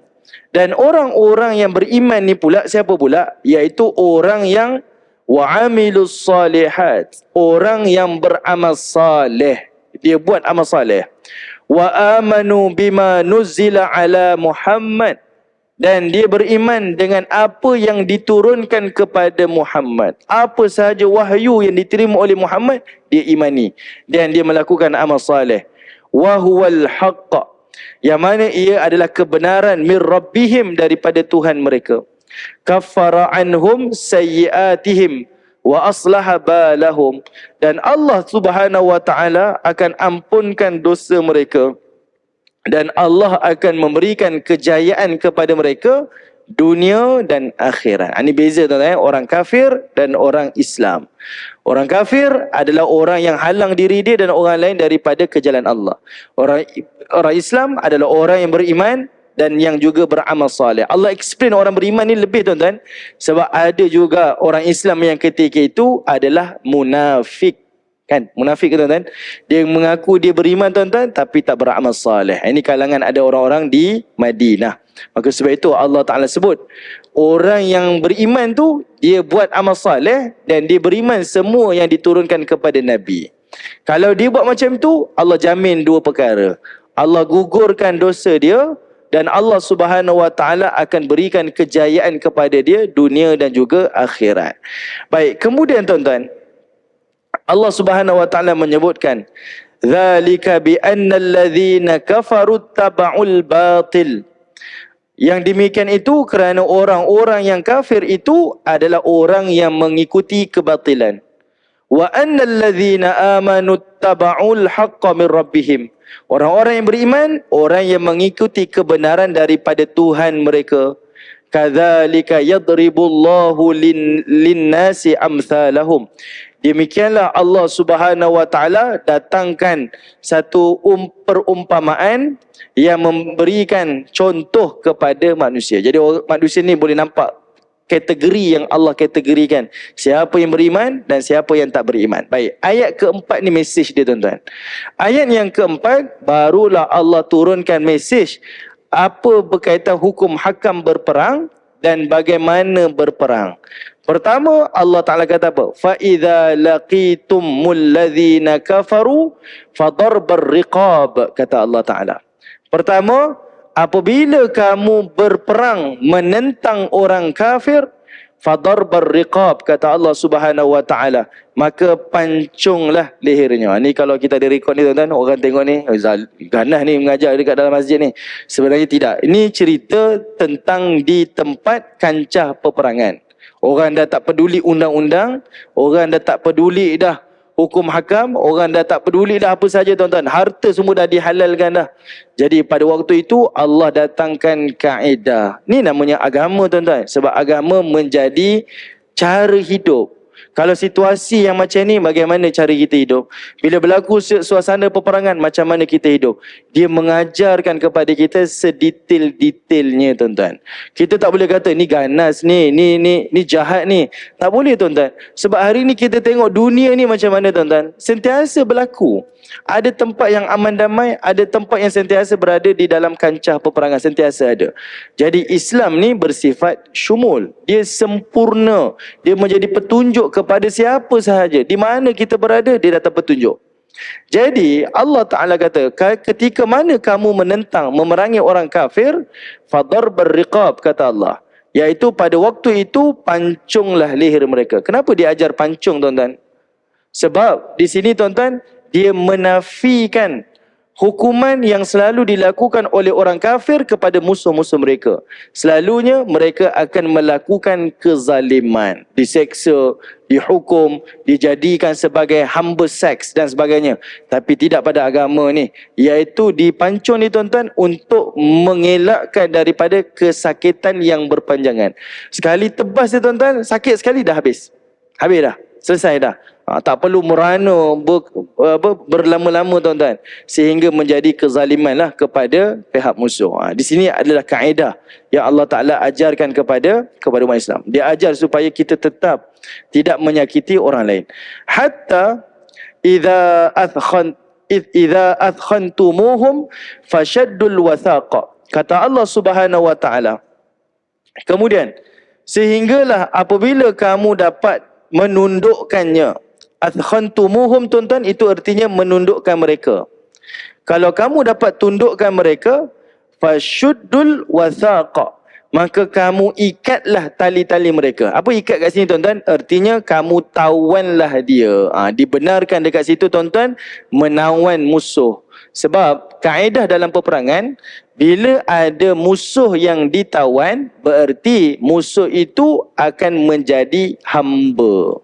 Dan orang-orang yang beriman ni pula siapa pula? Iaitu orang yang wa'amilus salihat, orang yang beramal saleh. Dia buat amal saleh. Wa amanu bima nuzila ala Muhammad. Dan dia beriman dengan apa yang diturunkan kepada Muhammad. Apa sahaja wahyu yang diterima oleh Muhammad, dia imani. Dan dia melakukan amal saleh. Wa huwal haqq. Yang mana ia adalah kebenaran min rabbihim, daripada Tuhan mereka. Kaffara anhum sayyiatihim wa aslaha balahum. Dan Allah Subhanahu wa Ta'ala akan ampunkan dosa mereka. Dan Allah akan memberikan kejayaan kepada mereka dunia dan akhirat. Ini beza tuan-tuan, orang kafir dan orang Islam. Orang kafir adalah orang yang halang diri dia dan orang lain daripada ke jalan Allah. Orang Islam adalah orang yang beriman dan yang juga beramal saleh. Allah explain orang beriman ni lebih tuan-tuan, sebab ada juga orang Islam yang ketika itu adalah munafik. Kan? Munafik tuan-tuan, dia mengaku dia beriman tuan-tuan tapi tak beramal saleh. Ini kalangan ada orang-orang di Madinah. Maka sebab itu Allah Ta'ala sebut orang yang beriman tu dia buat amal saleh dan dia beriman semua yang diturunkan kepada Nabi. Kalau dia buat macam tu, Allah jamin dua perkara. Allah gugurkan dosa dia dan Allah Subhanahu wa Ta'ala akan berikan kejayaan kepada dia dunia dan juga akhirat. Baik, kemudian tuan-tuan, Allah Subhanahu wa Ta'ala menyebutkan dzalika bi annal ladzina kafaru taba'ul batil. Yang demikian itu kerana orang-orang yang kafir itu adalah orang yang mengikuti kebatilan. Wa annal ladzina amanu taba'ul haqqo min rabbihim. Orang-orang yang beriman, orang yang mengikuti kebenaran daripada Tuhan mereka. Kadzalika yadribullahu lin-nasi amsalahum. Demikianlah Allah Subhanahu wa Ta'ala datangkan satu perumpamaan yang memberikan contoh kepada manusia. Jadi manusia ni boleh nampak kategori yang Allah kategorikan. Siapa yang beriman dan siapa yang tak beriman. Baik, ayat keempat ni mesej dia tuan-tuan. Ayat yang keempat, barulah Allah turunkan mesej apa berkaitan hukum hakam berperang dan bagaimana berperang. Pertama, Allah Ta'ala kata apa? فَإِذَا لَقِيتُمُ الَّذِينَ كَفَرُوا فَضَرْبَ الرِّقَابِ, kata Allah Ta'ala. Pertama, apabila kamu berperang menentang orang kafir, فَضَرْبَ الرِّقَابِ, kata Allah Subhanahu Wa Ta'ala, maka pancunglah lehernya. Ni kalau kita ada rekod ni tuan-tuan, orang tengok ni, ganas ni mengajar dekat dalam masjid ni. Sebenarnya tidak. Ini cerita tentang di tempat kancah peperangan. Orang dah tak peduli undang-undang, orang dah tak peduli dah hukum hakam, orang dah tak peduli dah apa saja tuan-tuan. Harta semua dah dihalalkan dah. Jadi pada waktu itu Allah datangkan kaedah. Ni namanya agama tuan-tuan. Sebab agama menjadi cara hidup. Kalau situasi yang macam ni, bagaimana cara kita hidup? Bila berlaku suasana peperangan, macam mana kita hidup? Dia mengajarkan kepada kita sedetail-detailnya tuan-tuan. Kita tak boleh kata ni ganas ni jahat ni. Tak boleh tuan-tuan. Sebab hari ni kita tengok dunia ni macam mana tuan-tuan. Sentiasa berlaku. Ada tempat yang aman damai, ada tempat yang sentiasa berada di dalam kancah peperangan, sentiasa ada. Jadi Islam ni bersifat syumul. Dia sempurna. Dia menjadi petunjuk kepada siapa sahaja. Di mana kita berada, dia datang petunjuk. Jadi Allah Ta'ala kata, ketika mana kamu menentang, memerangi orang kafir, fadarbal riqab, kata Allah. Iaitu pada waktu itu, pancunglah leher mereka. Kenapa dia ajar pancung tuan-tuan? Sebab di sini tuan-tuan, dia menafikan hukuman yang selalu dilakukan oleh orang kafir kepada musuh-musuh mereka. Selalunya mereka akan melakukan kezaliman, diseksa, dihukum, dijadikan sebagai hamba seks dan sebagainya. Tapi tidak pada agama ni, iaitu dipancung ni tuan-tuan untuk mengelakkan daripada kesakitan yang berpanjangan. Sekali tebas ni tuan-tuan, sakit sekali dah habis. Habis dah, selesai dah. Tak perlu merana berlama-lama tuan-tuan, sehingga menjadi kezaliman lah kepada pihak musuh. Di sini adalah kaedah yang Allah Ta'ala ajarkan kepada umat Islam. Dia ajar supaya kita tetap tidak menyakiti orang lain. Hatta idza athkhantumuhum fashaddul wathaqa, kata Allah Subhanahu Wa Ta'ala. Kemudian sehinggalah apabila kamu dapat menundukkannya. Athkhantumuhum tuan-tuan, itu artinya menundukkan mereka. Kalau kamu dapat tundukkan mereka, fashuddul wathaqa, maka kamu ikatlah tali-tali mereka. Apa ikat kat sini tuan-tuan? Artinya kamu tawanlah dia. Dibenarkan dekat situ tuan-tuan, menawan musuh. Sebab kaedah dalam peperangan, bila ada musuh yang ditawan, berarti musuh itu akan menjadi hamba.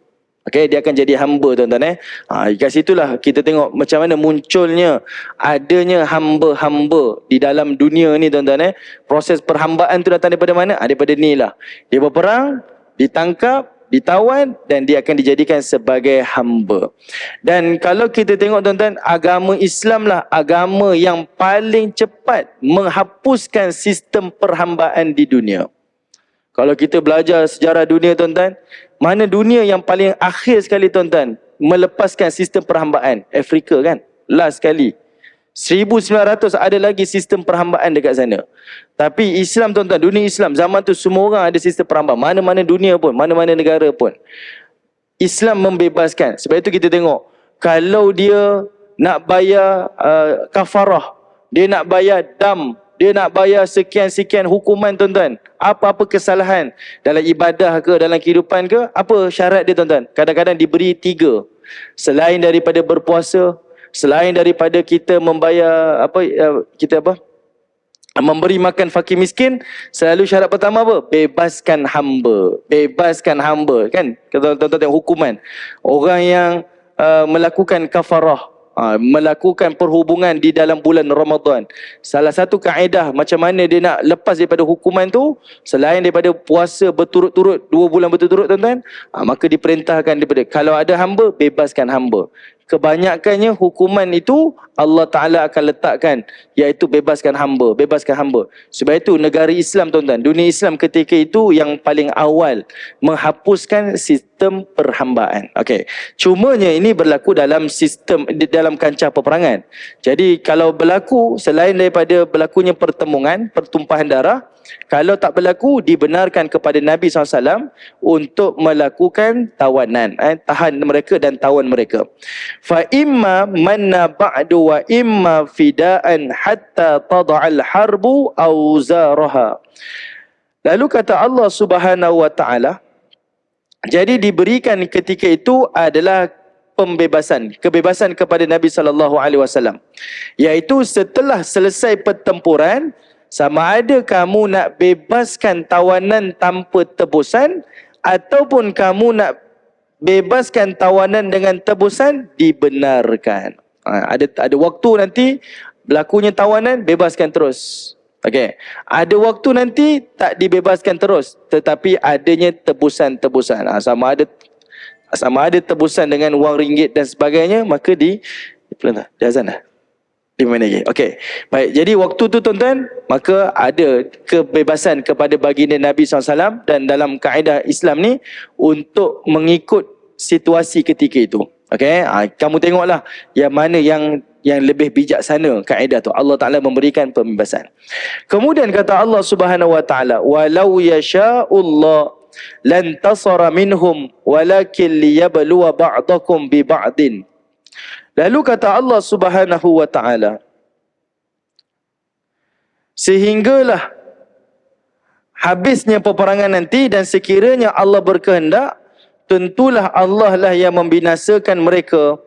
Okay, dia akan jadi hamba tuan-tuan. Kat situlah kita tengok macam mana munculnya adanya hamba-hamba di dalam dunia ni tuan-tuan. Proses perhambaan tu datang daripada mana? Daripada ni lah. Dia berperang, ditangkap, ditawan, dan dia akan dijadikan sebagai hamba. Dan kalau kita tengok tuan-tuan, agama Islam lah agama yang paling cepat menghapuskan sistem perhambaan di dunia. Kalau kita belajar sejarah dunia tuan-tuan, mana dunia yang paling akhir sekali tuan-tuan melepaskan sistem perhambaan? Afrika kan? Last sekali. 1900 ada lagi sistem perhambaan dekat sana. Tapi Islam tuan-tuan, dunia Islam zaman tu semua orang ada sistem perhambaan. Mana-mana dunia pun, mana-mana negara pun, Islam membebaskan. Sebab itu kita tengok, kalau dia nak bayar kafarah, dia nak bayar dam, dia nak bayar sekian-sekian hukuman tuan-tuan, apa-apa kesalahan dalam ibadah ke, dalam kehidupan ke, apa syarat dia tuan-tuan? Kadang-kadang diberi 3. Selain daripada berpuasa, selain daripada kita membayar memberi makan fakir miskin, selalu syarat pertama apa? Bebaskan hamba. Bebaskan hamba, kan? Kalau tuan-tuan tengok hukuman, orang yang melakukan kafarah, melakukan perhubungan di dalam bulan Ramadan, salah satu kaedah macam mana dia nak lepas daripada hukuman tu, selain daripada puasa berturut-turut 2 bulan berturut-turut tuan-tuan, maka diperintahkan daripada, kalau ada hamba, bebaskan hamba. kebanyakannya hukuman itu Allah Ta'ala akan letakkan, iaitu bebaskan hamba, bebaskan hamba. Sebab itu negara Islam tuan-tuan, dunia Islam ketika itu yang paling awal menghapuskan sistem perhambaan. Okey. Cumanya ini berlaku dalam sistem, dalam kancah peperangan. Jadi kalau berlaku selain daripada berlakunya pertumpahan darah, kalau tak berlaku, dibenarkan kepada Nabi SAW untuk melakukan tawanan, tahan mereka dan tawan mereka. Fa imma manna ba'du wa imma fida'an hatta tada'al harbu awzaraha. Lalu kata Allah Subhanahu wa taala, jadi diberikan ketika itu adalah kebebasan kepada Nabi SAW, iaitu setelah selesai pertempuran, sama ada kamu nak bebaskan tawanan tanpa tebusan ataupun kamu nak bebaskan tawanan dengan tebusan, dibenarkan. Ada waktu nanti berlakunya tawanan, bebaskan terus. Okey. Ada waktu nanti tak dibebaskan terus, tetapi adanya tebusan-tebusan. Sama ada tebusan dengan wang ringgit dan sebagainya, maka di azan dah. 5 minit lagi. Okey. Baik, jadi waktu tu tuan-tuan, maka ada kebebasan kepada baginda Nabi SAW, dan dalam kaedah Islam ni untuk mengikut situasi ketika itu. Okey, kamu tengoklah yang mana yang lebih bijaksana kaedah tu. Allah Ta'ala memberikan pembebasan. Kemudian kata Allah Subhanahu wa taala, walau yasha'ullah lan tasara minhum walakin liyabluwa ba'dakum bi ba'din. Lalu kata Allah Subhanahu wa taala, sehinggalah habisnya peperangan nanti, dan sekiranya Allah berkehendak, tentulah Allah lah yang membinasakan mereka,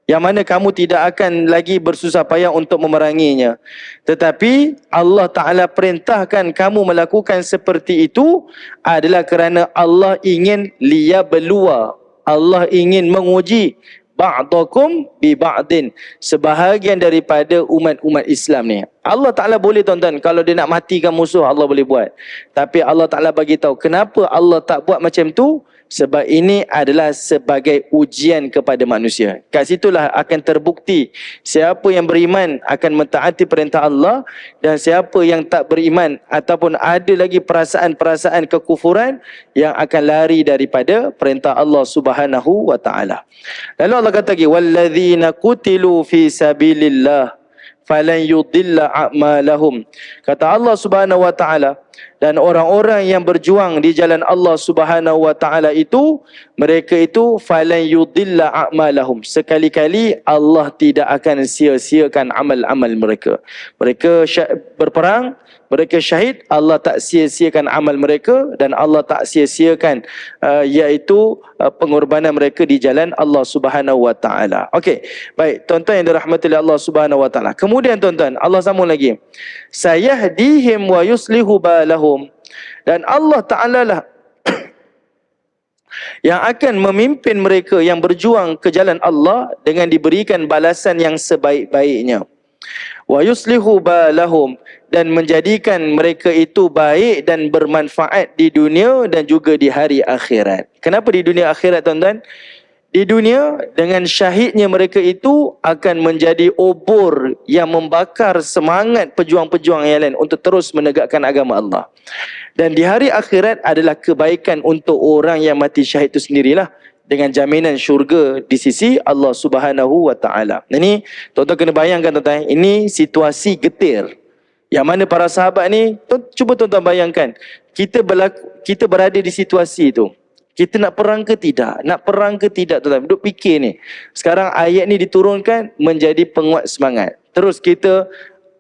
yang mana kamu tidak akan lagi bersusah payah untuk memeranginya. Tetapi Allah Ta'ala perintahkan kamu melakukan seperti itu adalah kerana Allah ingin liyabluwa, Allah ingin menguji ba'dakum bi ba'din, sebahagian daripada umat-umat Islam ni. Allah Ta'ala boleh tuan-tuan, kalau dia nak matikan musuh, Allah boleh buat. Tapi Allah Ta'ala bagi tahu kenapa Allah tak buat macam tu. Sebab ini adalah sebagai ujian kepada manusia. Kat situlah akan terbukti siapa yang beriman akan mentaati perintah Allah, dan siapa yang tak beriman ataupun ada lagi perasaan-perasaan kekufuran yang akan lari daripada perintah Allah Subhanahu wa taala. Lalu Allah kata lagi, walladzina qutilu fi sabilillah falan yudilla a'malahum. Kata Allah Subhanahu wa taala, dan orang-orang yang berjuang di jalan Allah Subhanahu wa taala itu, mereka itu falan yudilla a'malahum, sekali-kali Allah tidak akan sia-siakan amal-amal mereka. Mereka berperang, mereka syahid, Allah tak sia-siakan amal mereka, dan Allah tak sia-siakan iaitu pengorbanan mereka di jalan Allah Subhanahu wa taala. Okey. Baik, tuan-tuan yang dirahmati oleh Allah Subhanahu wa taala. Kemudian tuan-tuan, Allah sambung lagi. Sayahdihim wa yuslihu balahum, dan Allah Ta'ala lah yang akan memimpin mereka yang berjuang ke jalan Allah dengan diberikan balasan yang sebaik-baiknya. Wa yuslihu balahum, dan menjadikan mereka itu baik dan bermanfaat di dunia dan juga di hari akhirat. Kenapa di dunia akhirat tuan-tuan? Di dunia, dengan syahidnya mereka itu akan menjadi obor yang membakar semangat pejuang-pejuang yang lain untuk terus menegakkan agama Allah. Dan di hari akhirat adalah kebaikan untuk orang yang mati syahid itu sendirilah, dengan jaminan syurga di sisi Allah Subhanahu wa taala. Ini tuan-tuan kena bayangkan tuan-tuan, ini situasi getir. Yang mana para sahabat ni, cuba tuan-tuan bayangkan, kita berada di situasi itu. Kita nak perang ke tidak? Nak perang ke tidak tuan-tuan? Duk fikir ni. Sekarang ayat ni diturunkan menjadi penguat semangat. Terus kita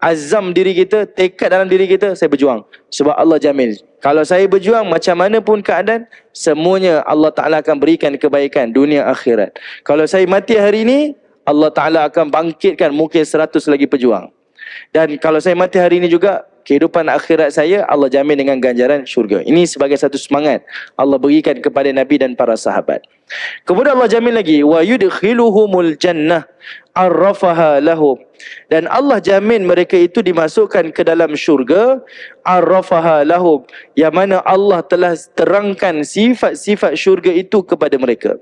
azam diri kita, tekad dalam diri kita, saya berjuang. Sebab Allah jamin, kalau saya berjuang macam mana pun keadaan, semuanya Allah Ta'ala akan berikan kebaikan dunia akhirat. Kalau saya mati hari ini, Allah Ta'ala akan bangkitkan mungkin 100 lagi pejuang. Dan kalau saya mati hari ini juga, kehidupan akhirat saya Allah jamin dengan ganjaran syurga. Ini sebagai satu semangat Allah berikan kepada Nabi dan para sahabat. Kemudian Allah jamin lagi, wa yudkhiluhumul jannah arrafaha lahum, dan Allah jamin mereka itu dimasukkan ke dalam syurga, arrafaha lahum, yang mana Allah telah terangkan sifat-sifat syurga itu kepada mereka.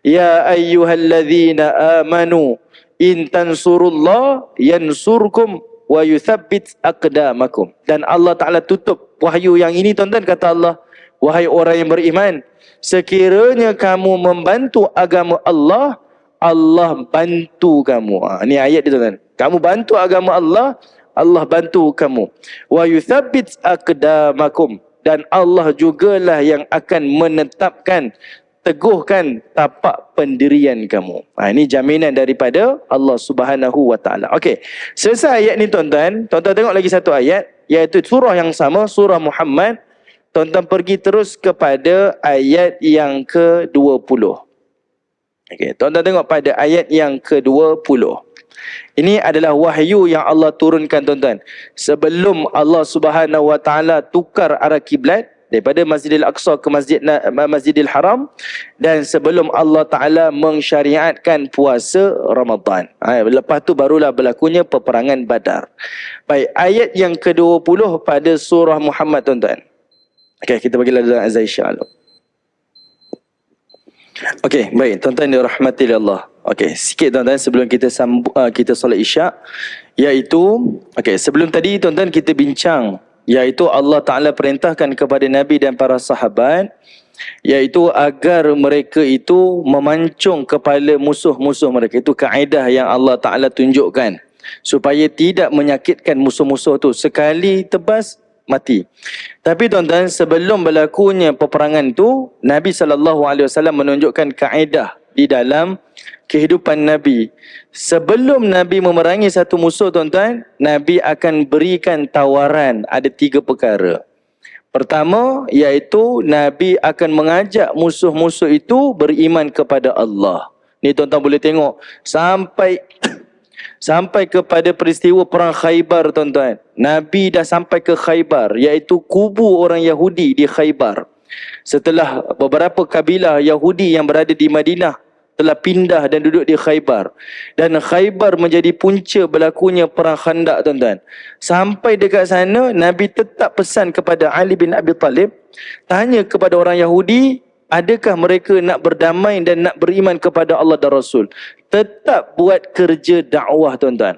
Ya ayyuhalladzina amanu in tansurullah yansurkum wa yuthabbit aqdamakum. Dan Allah Ta'ala tutup wahyu yang ini, tuan-tuan, kata Allah, wahai orang yang beriman, sekiranya kamu membantu agama Allah, Allah bantu kamu. Ini ayat dia, tuan-tuan. Kamu bantu agama Allah, Allah bantu kamu. Wa yuthabbit aqdamakum. Dan Allah jugalah yang akan menetapkan, teguhkan tapak pendirian kamu. Ini jaminan daripada Allah Subhanahu wa Ta'ala. Okey, selesai ayat ni, tuan-tuan. Tuan-tuan tengok lagi satu ayat, iaitu surah yang sama, surah Muhammad. Tuan-tuan pergi terus kepada ayat yang ke-20. Okey, tuan-tuan tengok pada ayat yang ke-20. Ini adalah wahyu yang Allah turunkan, tuan-tuan, sebelum Allah Subhanahu wa Ta'ala tukar arah kiblat daripada Masjidil Aqsa ke Masjidil Haram, dan sebelum Allah Ta'ala mensyariatkan puasa Ramadan. Lepas tu barulah berlakunya peperangan Badar. Baik, ayat yang ke-20 pada surah Muhammad, tuan-tuan. Okey, kita bagi dalam Azaisyah. Okey, baik, tuan-tuan dirahmati Allah. Okey, sikit, tuan-tuan, sebelum kita solat Isyak, iaitu sebelum tadi, tuan-tuan, kita bincang, iaitu Allah Ta'ala perintahkan kepada Nabi dan para sahabat, iaitu agar mereka itu memancung kepala musuh-musuh mereka. Itu kaedah yang Allah Ta'ala tunjukkan, supaya tidak menyakitkan musuh-musuh tu, sekali tebas mati. Tapi, tuan-tuan, sebelum berlakunya peperangan tu, Nabi SAW menunjukkan kaedah di dalam kehidupan Nabi. Sebelum Nabi memerangi satu musuh, tuan-tuan, Nabi akan berikan tawaran. Ada 3 perkara. Pertama, iaitu Nabi akan mengajak musuh-musuh itu beriman kepada Allah. Ni, tuan-tuan boleh tengok sampai kepada peristiwa perang Khaybar, tuan-tuan. Nabi dah sampai ke Khaybar, iaitu kubu orang Yahudi di Khaybar. Setelah beberapa kabilah Yahudi yang berada di Madinah telah pindah dan duduk di Khaybar. Dan Khaybar menjadi punca berlakunya perang Khandaq, tuan-tuan. Sampai dekat sana, Nabi tetap pesan kepada Ali bin Abi Talib, tanya kepada orang Yahudi, adakah mereka nak berdamai dan nak beriman kepada Allah dan Rasul. Tetap buat kerja dakwah, tuan-tuan.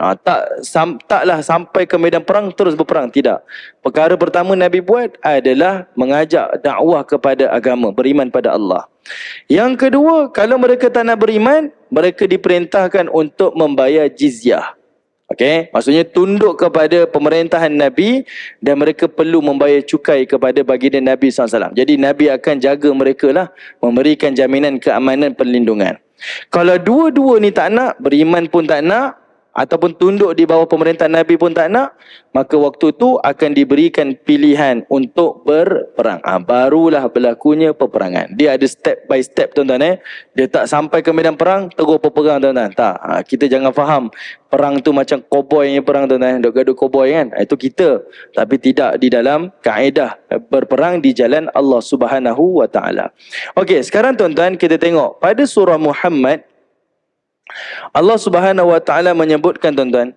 Taklah sampai ke medan perang terus berperang. Tidak. Perkara pertama Nabi buat adalah mengajak dakwah kepada agama, beriman pada Allah. Yang kedua, kalau mereka tak nak beriman, mereka diperintahkan untuk membayar jizyah. Okey, maksudnya tunduk kepada pemerintahan Nabi, dan mereka perlu membayar cukai kepada baginda Nabi SAW. Jadi Nabi akan jaga mereka lah, memberikan jaminan keamanan, perlindungan. Kalau dua-dua ni tak nak, beriman pun tak nak, ataupun tunduk di bawah pemerintahan Nabi pun tak nak, maka waktu tu akan diberikan pilihan untuk berperang. Barulah berlakunya peperangan. Dia ada step by step, tuan-tuan. Dia tak sampai ke medan perang terus berperang, tuan-tuan. Tak. Kita jangan faham perang tu macam koboi yang perang, tuan-tuan. Duk gaduh koboi kan. Itu kita. Tapi tidak di dalam kaedah berperang di jalan Allah Subhanahu wa Ta'ala. Okey, sekarang, tuan-tuan, kita tengok pada surah Muhammad, Allah Subhanahu wa Ta'ala menyebutkan, tuan-tuan,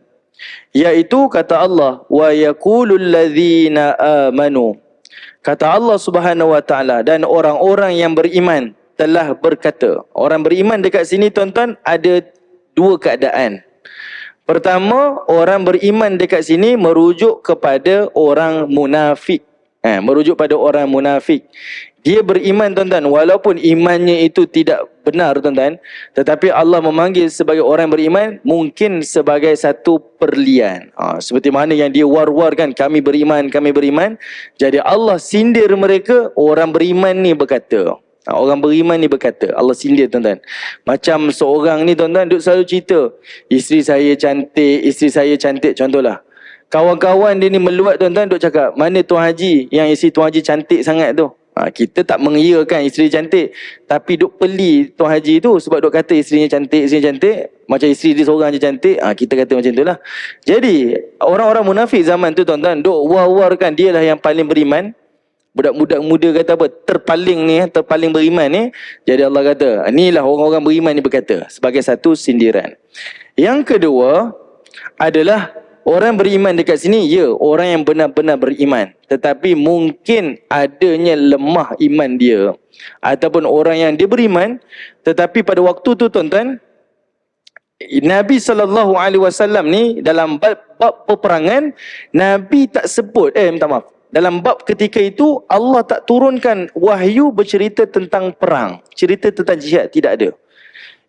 iaitu kata Allah, wa yaqulul ladzina amanu. Kata Allah Subhanahu wa Ta'ala, dan orang-orang yang beriman telah berkata. Orang beriman dekat sini, tuan-tuan, ada 2 keadaan. Pertama, orang beriman dekat sini merujuk kepada orang munafik. Merujuk pada orang munafik. Dia beriman, tuan-tuan, walaupun imannya itu tidak benar, tuan-tuan, tetapi Allah memanggil sebagai orang beriman, mungkin sebagai satu perlian. Seperti mana yang dia war-warkan, kami beriman, kami beriman. Jadi Allah sindir mereka, orang beriman ni berkata. Orang beriman ni berkata, Allah sindir, tuan-tuan. Macam seorang ni, tuan-tuan, duk selalu cerita, isteri saya cantik, contohlah. Kawan-kawan dia ni meluat, tuan-tuan, duk cakap, mana Tuan Haji yang isteri Tuan Haji cantik sangat tu. Kita tak mengiyakan isteri cantik, tapi duk peli Tuan Haji tu sebab duk kata isterinya cantik, macam isteri dia seorang je cantik. Kita kata macam tu lah. Jadi orang-orang munafik zaman tu, tuan-tuan, duk war-warkan dia lah yang paling beriman. Budak-budak muda kata apa? Terpaling beriman ni. Jadi Allah kata, inilah orang-orang beriman ni berkata, sebagai satu sindiran. Yang kedua adalah Orang beriman dekat sini, ya, orang yang benar-benar beriman. Tetapi mungkin adanya lemah iman dia. Ataupun orang yang dia beriman, tetapi pada waktu tu tuan-tuan, Nabi SAW ni dalam bab peperangan, Nabi tak sebut, minta maaf. Dalam bab ketika itu, Allah tak turunkan wahyu bercerita tentang perang. Cerita tentang jihad tidak ada.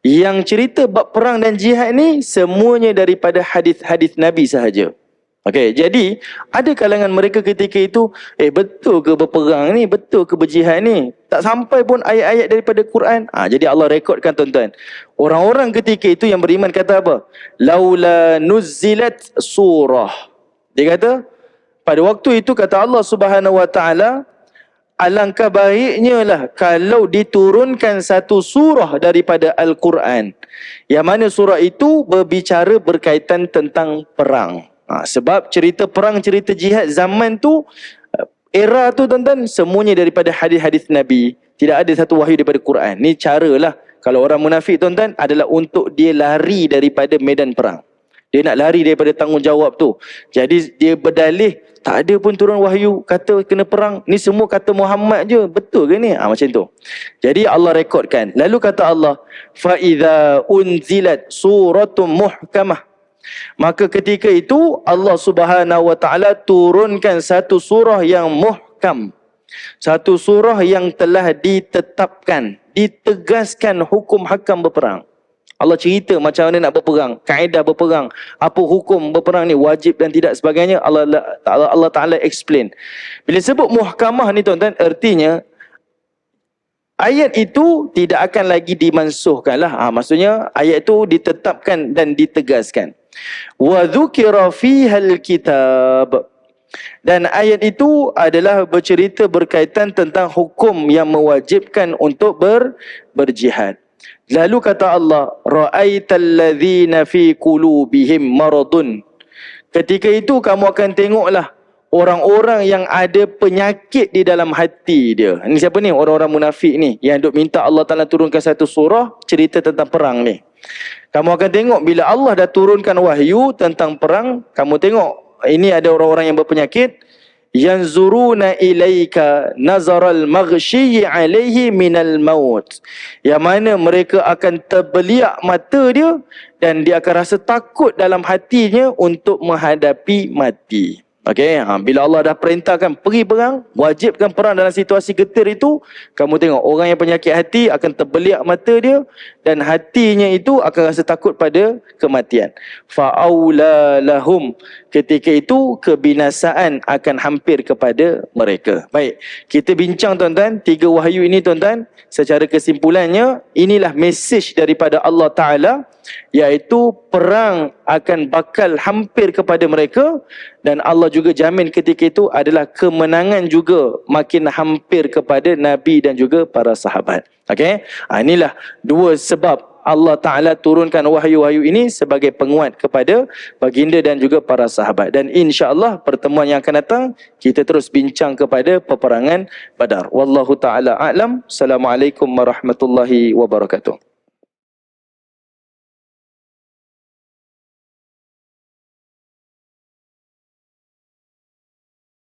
Yang cerita bab perang dan jihad ni semuanya daripada hadis-hadis Nabi sahaja. Okey, jadi ada kalangan mereka ketika itu, betul ke berperang ni, betul ke berjihad ni? Tak sampai pun ayat-ayat daripada Quran. Jadi Allah rekodkan tuan-tuan. Orang-orang ketika itu yang beriman kata apa? Laula nuzzilat surah. Dia kata, pada waktu itu kata Allah Subhanahu Wa Taala, alangkah baiknya lah kalau diturunkan satu surah daripada Al-Quran. Yang mana surah itu berbicara berkaitan tentang perang. Sebab cerita perang, cerita jihad zaman tu, era tu tuan-tuan, semuanya daripada hadis-hadis Nabi. Tidak ada satu wahyu daripada Quran. Ni caralah kalau orang munafik tuan-tuan adalah untuk dia lari daripada medan perang. Dia nak lari daripada tanggungjawab tu. Jadi dia berdalih, tak ada pun turun wahyu kata kena perang. Ni semua kata Muhammad je. Betul ke ni? Macam tu. Jadi Allah rekodkan. Lalu kata Allah, فَإِذَا أُنْزِلَتْ سُورَةٌ مُحْكَمَةٌ. Maka ketika itu Allah Subhanahu Wa Taala turunkan satu surah yang muhkam. Satu surah yang telah ditetapkan, ditegaskan hukum hakam berperang. Allah cerita macam mana nak berperang, kaedah berperang, apa hukum berperang ni, wajib dan tidak sebagainya. Allah Ta'ala explain. Bila sebut muhkamah ni tuan-tuan, artinya ayat itu tidak akan lagi dimansuhkan lah. Maksudnya ayat itu ditetapkan dan ditegaskan. Wa dzukira fihal kitab. Dan ayat itu adalah bercerita berkaitan tentang hukum yang mewajibkan untuk berjihad. Lalu kata Allah, ra'aital ladzina fi qulubihim maradun. Ketika itu kamu akan tengoklah orang-orang yang ada penyakit di dalam hati dia. Ini siapa ni? Orang-orang munafik ni yang duk minta Allah Taala turunkan satu surah cerita tentang perang ni. Kamu akan tengok bila Allah dah turunkan wahyu tentang perang, kamu tengok ini ada orang-orang yang berpenyakit, yanzuruna ilaika nazaral maghsyi alaihi minal maut. Yang mana mereka akan terbeliak mata dia dan dia akan rasa takut dalam hatinya untuk menghadapi mati. Okey, bila Allah dah perintahkan pergi perang, wajibkan perang dalam situasi getir itu, kamu tengok orang yang penyakit hati akan terbeliak mata dia dan hatinya itu akan rasa takut pada kematian. Fa'aula lahum. Ketika itu kebinasaan akan hampir kepada mereka. Baik, kita bincang tuan-tuan 3 wahyu ini tuan-tuan. Secara kesimpulannya, inilah mesej daripada Allah Ta'ala, iaitu perang akan bakal hampir kepada mereka dan Allah juga jamin ketika itu adalah kemenangan juga makin hampir kepada Nabi dan juga para sahabat. Okey, inilah 2 sebab Allah Ta'ala turunkan wahyu-wahyu ini sebagai penguat kepada baginda dan juga para sahabat. Dan insya-Allah pertemuan yang akan datang kita terus bincang kepada peperangan Badar. Wallahu Ta'ala a'lam. Assalamualaikum warahmatullahi wabarakatuh.